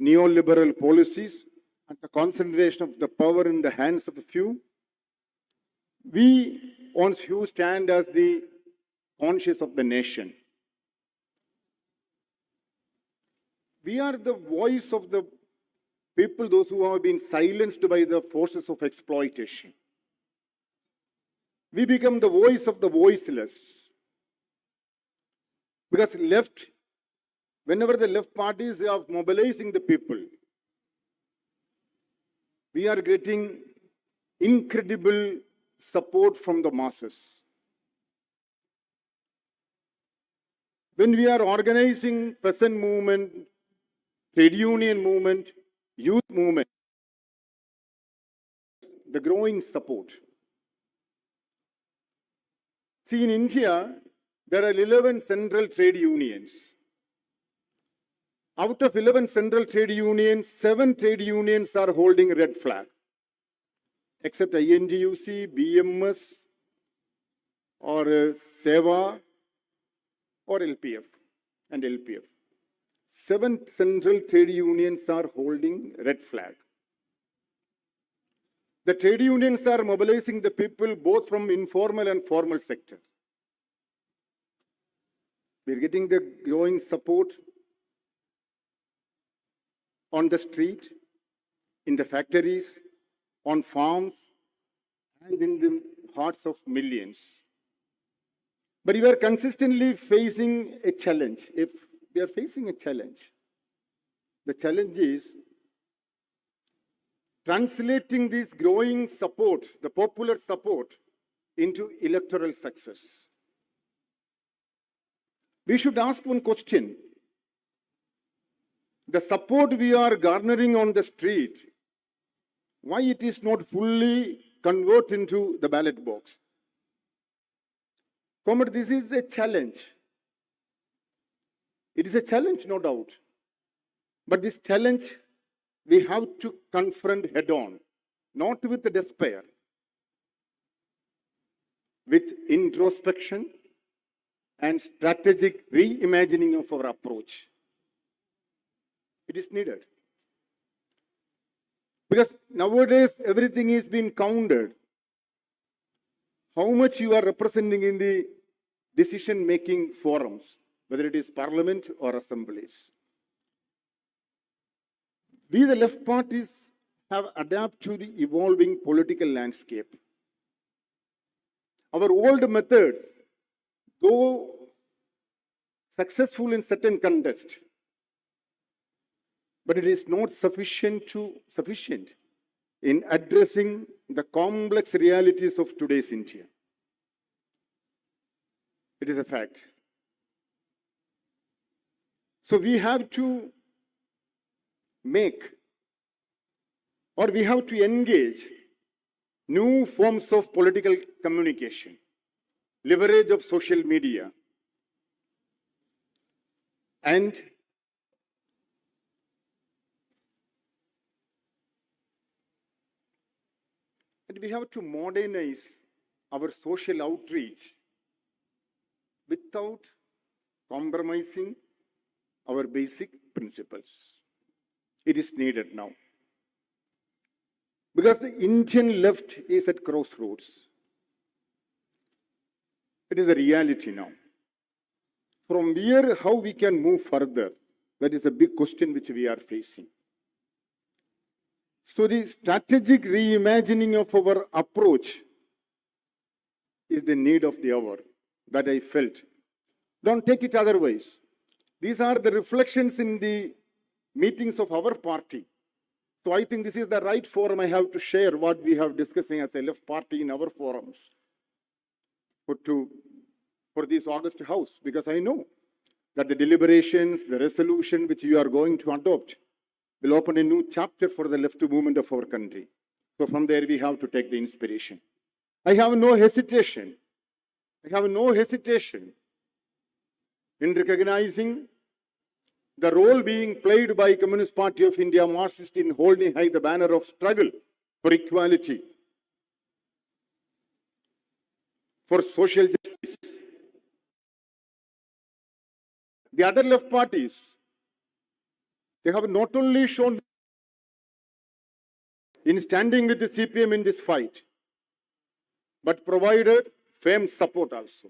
neoliberal policies, and the concentration of the power in the hands of a few, we on few stand as the conscience of the nation. We are the voice of the people, those who have been silenced by the forces of exploitation. We become the voice of the voiceless. Because left, whenever the left parties are mobilizing the people, we are getting incredible support from the masses. When we are organizing peasant movement, trade union movement, youth movement, the growing support. See, in India, there are 11 central trade unions. Out of 11 central trade unions, 7 trade unions are holding red flag, except INGUC, BMS, or SEVA, or LPF and LPF. 7 central trade unions are holding red flag. The trade unions are mobilizing the people both from informal and formal sector. We're getting the growing support on the street, in the factories, on farms, and in the hearts of millions. But we are consistently facing a challenge. If we are facing a challenge, the challenge is translating this growing support, the popular support, into electoral success. We should ask one question. The support we are garnering on the street, why it is not fully converted into the ballot box? Comrade, this is a challenge. It is a challenge, no doubt. But this challenge we have to confront head on, not with despair, with introspection and strategic reimagining of our approach. It is needed. Because nowadays everything is being counted. How much you are representing in the decision-making forums, whether it is parliament or assemblies. We, the left parties, have adapted to the evolving political landscape. Our old methods, though successful in certain context, but it is not sufficient in addressing the complex realities of today's India. It is a fact. So we have to we have to engage new forms of political communication, leverage of social media, and we have to modernize our social outreach without compromising our basic principles. It is needed now. Because the Indian left is at crossroads. It is a reality now. From here, how we can move further, that is a big question which we are facing. So the strategic reimagining of our approach is the need of the hour that I felt. Don't take it otherwise. These are the reflections in the meetings of our party. So I think this is the right forum I have to share what we have discussing as a left party in our forums for this August House, because I know that the deliberations, the resolution which you are going to adopt will open a new chapter for the left movement of our country. So from there we have to take the inspiration. I have no hesitation. In recognizing the role being played by Communist Party of India Marxist in holding high the banner of struggle for equality, for social justice. The other left parties, they have not only shown in standing with the CPM in this fight, but provided firm support also.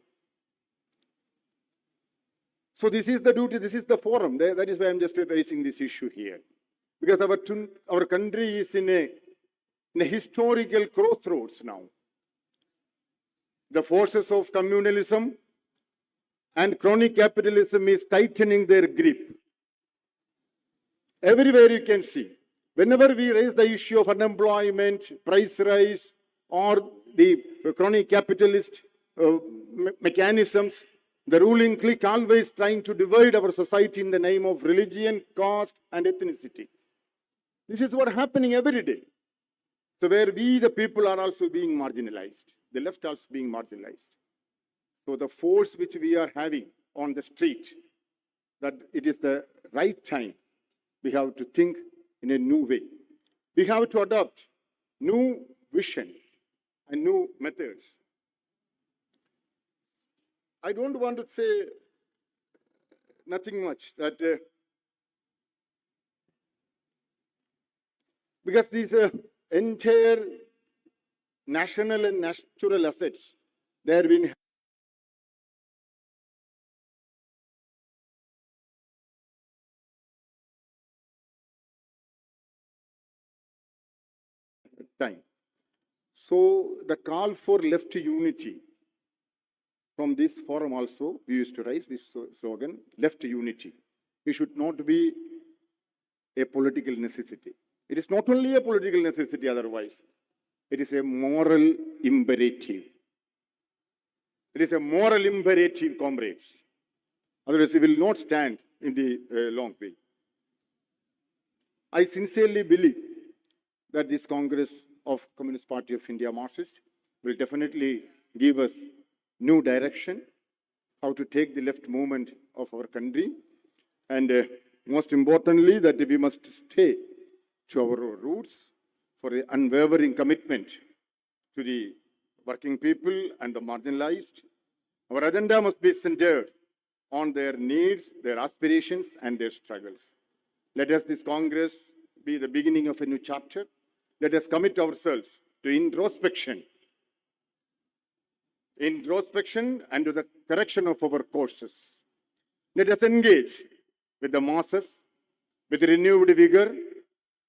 So this is the duty, this is the forum. That is why I'm just raising this issue here. Because our country is in a historical crossroads now. The forces of communalism and crony capitalism is tightening their grip. Everywhere you can see. Whenever we raise the issue of unemployment, price rise, or the crony capitalist mechanisms, the ruling clique always trying to divide our society in the name of religion, caste, and ethnicity. This is what is happening every day. So where we, the people, are also being marginalized. The left also being marginalized. So the force which we are having on the street, that it is the right time. We have to think in a new way. We have to adopt new vision and new methods. I don't want to say nothing much that because these entire national and natural assets, they have been time. So the call for left unity, from this forum also, we used to raise this slogan, left unity. It should not be a political necessity. It is not only a political necessity otherwise. It is a moral imperative. It is a moral imperative, comrades. Otherwise, we will not stand in the long way. I sincerely believe that this Congress of Communist Party of India Marxist will definitely give us new direction, how to take the left movement of our country, and most importantly, that we must stay to our roots for an unwavering commitment to the working people and the marginalized. Our agenda must be centered on their needs, their aspirations, and their struggles. Let us, this Congress, be the beginning of a new chapter. Let us commit ourselves to introspection and to the correction of our courses. Let us engage with the masses with renewed vigor,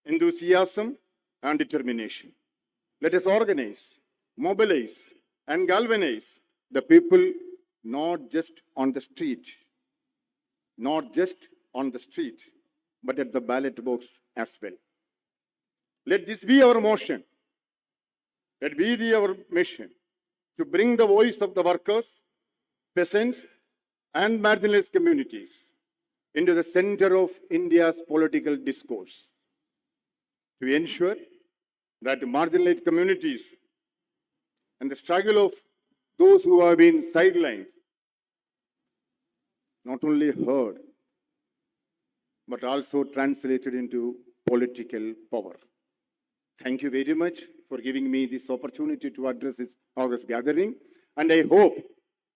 enthusiasm, and determination. Let us organize, mobilize, and galvanize the people not just on the street, but at the ballot box as well. Let this be our motion. Let be our mission to bring the voice of the workers, peasants, and marginalized communities into the center of India's political discourse, to ensure that marginalized communities and the struggle of those who have been sidelined not only heard, but also translated into political power. Thank you very much for giving me this opportunity to address this August gathering. And I hope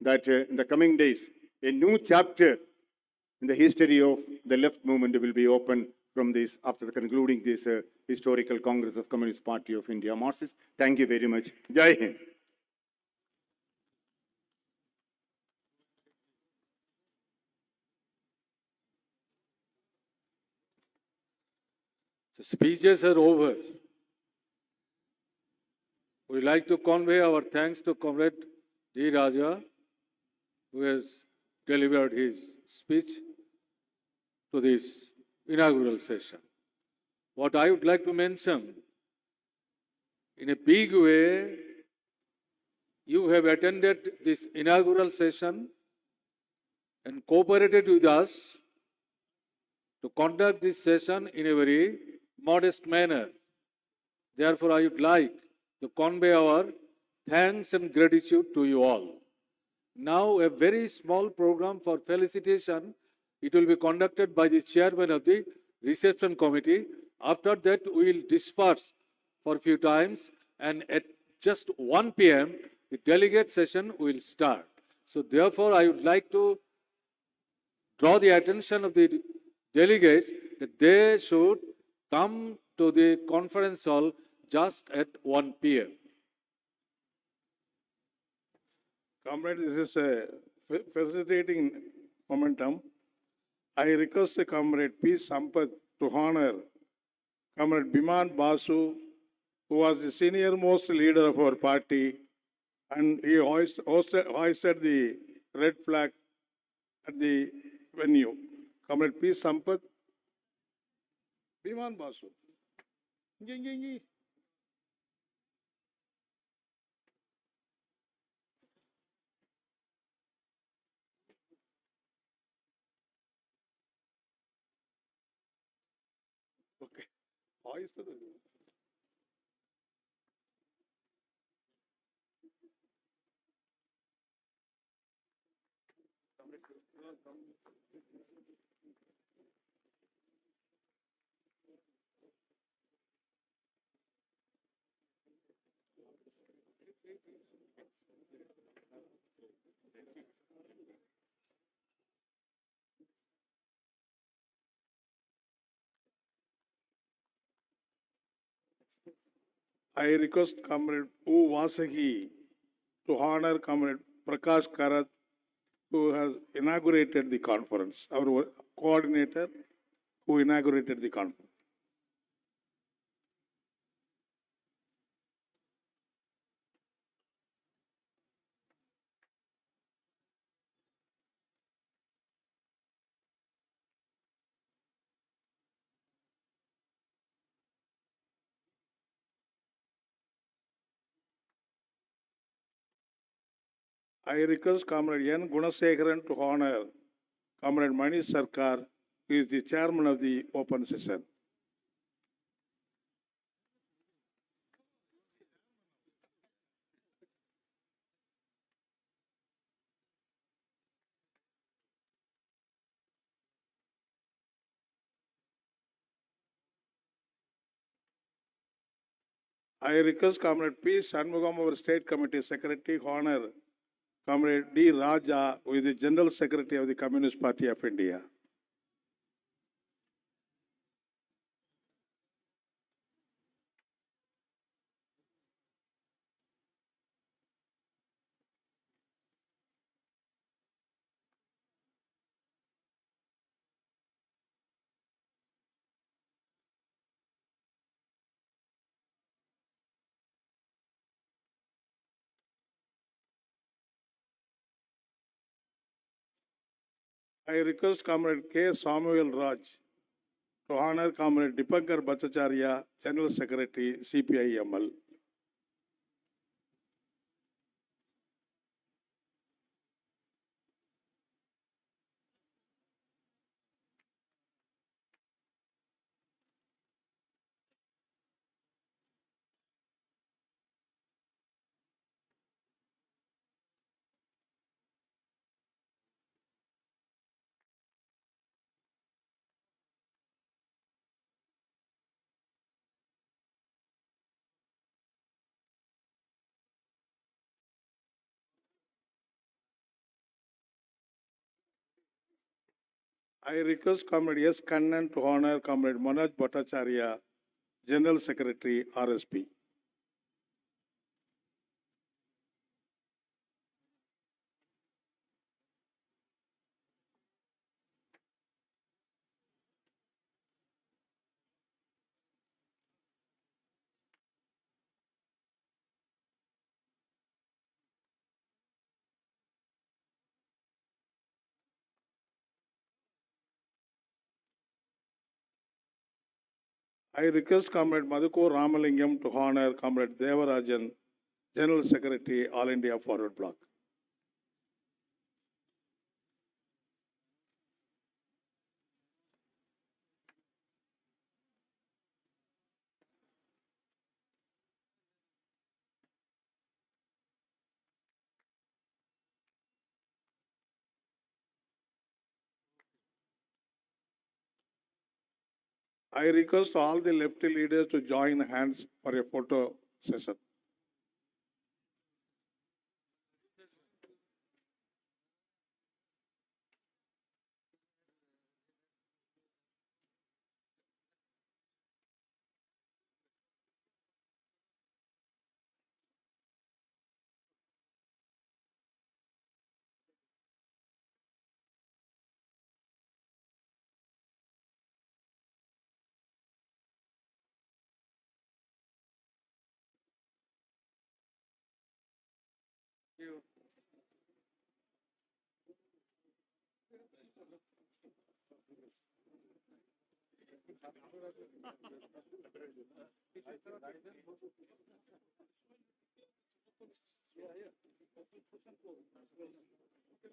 that in the coming days, a new chapter in the history of the left movement will be opened from this, after concluding this historical Congress of Communist Party of India Marxist. Thank you very much. Jai Hind. The speeches are over. We like to convey our thanks to Comrade D. Raja, who has delivered his speech to this inaugural session. What I would like to mention, in a big way, you have attended this inaugural session and cooperated with us to conduct this session in a very modest manner. Therefore, I would like to convey our thanks and gratitude to you all. Now, a very small program for felicitation. It will be conducted by the chairman of the reception committee. After that, we will disperse for a few times, and at just 1 p.m., the delegate session will start. So, therefore, I would like to draw the attention of the delegates that they should come to the conference hall just at 1 p.m. Comrade, this is a facilitating momentum. I request Comrade P. Sampath to honor Comrade Biman Basu, who was the senior most leader of our party, and he hoisted the red flag at the venue. Comrade P. Sampath, Biman Basu. Ingi. Okay. Hoisted it. I request Comrade U. Vasagi to honor Comrade Prakash Karat, who has inaugurated the conference, our coordinator who inaugurated the conference. I request Comrade N. Gunasekharan to honor Comrade Mani Sarkar, who is the chairman of the open session. I request Comrade P. Shanmugam, our state committee secretary, honor Comrade D. Raja, who is the general secretary of the Communist Party of India. I request Comrade K. Samuel Raj to honor Comrade Dipankar Bhattacharya, General Secretary, CPI-ML. I request Comrade S. Kannan to honor Comrade Manoj Bhattacharya, General Secretary, RSP. I request Comrade Madhukur Ramalingam to honor Comrade Devarajan, General Secretary, All India Forward Bloc. I request all the lefty leaders to join hands for a photo session.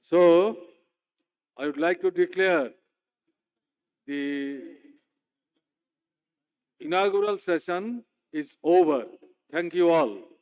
So, I would like to declare the inaugural session is over. Thank you all.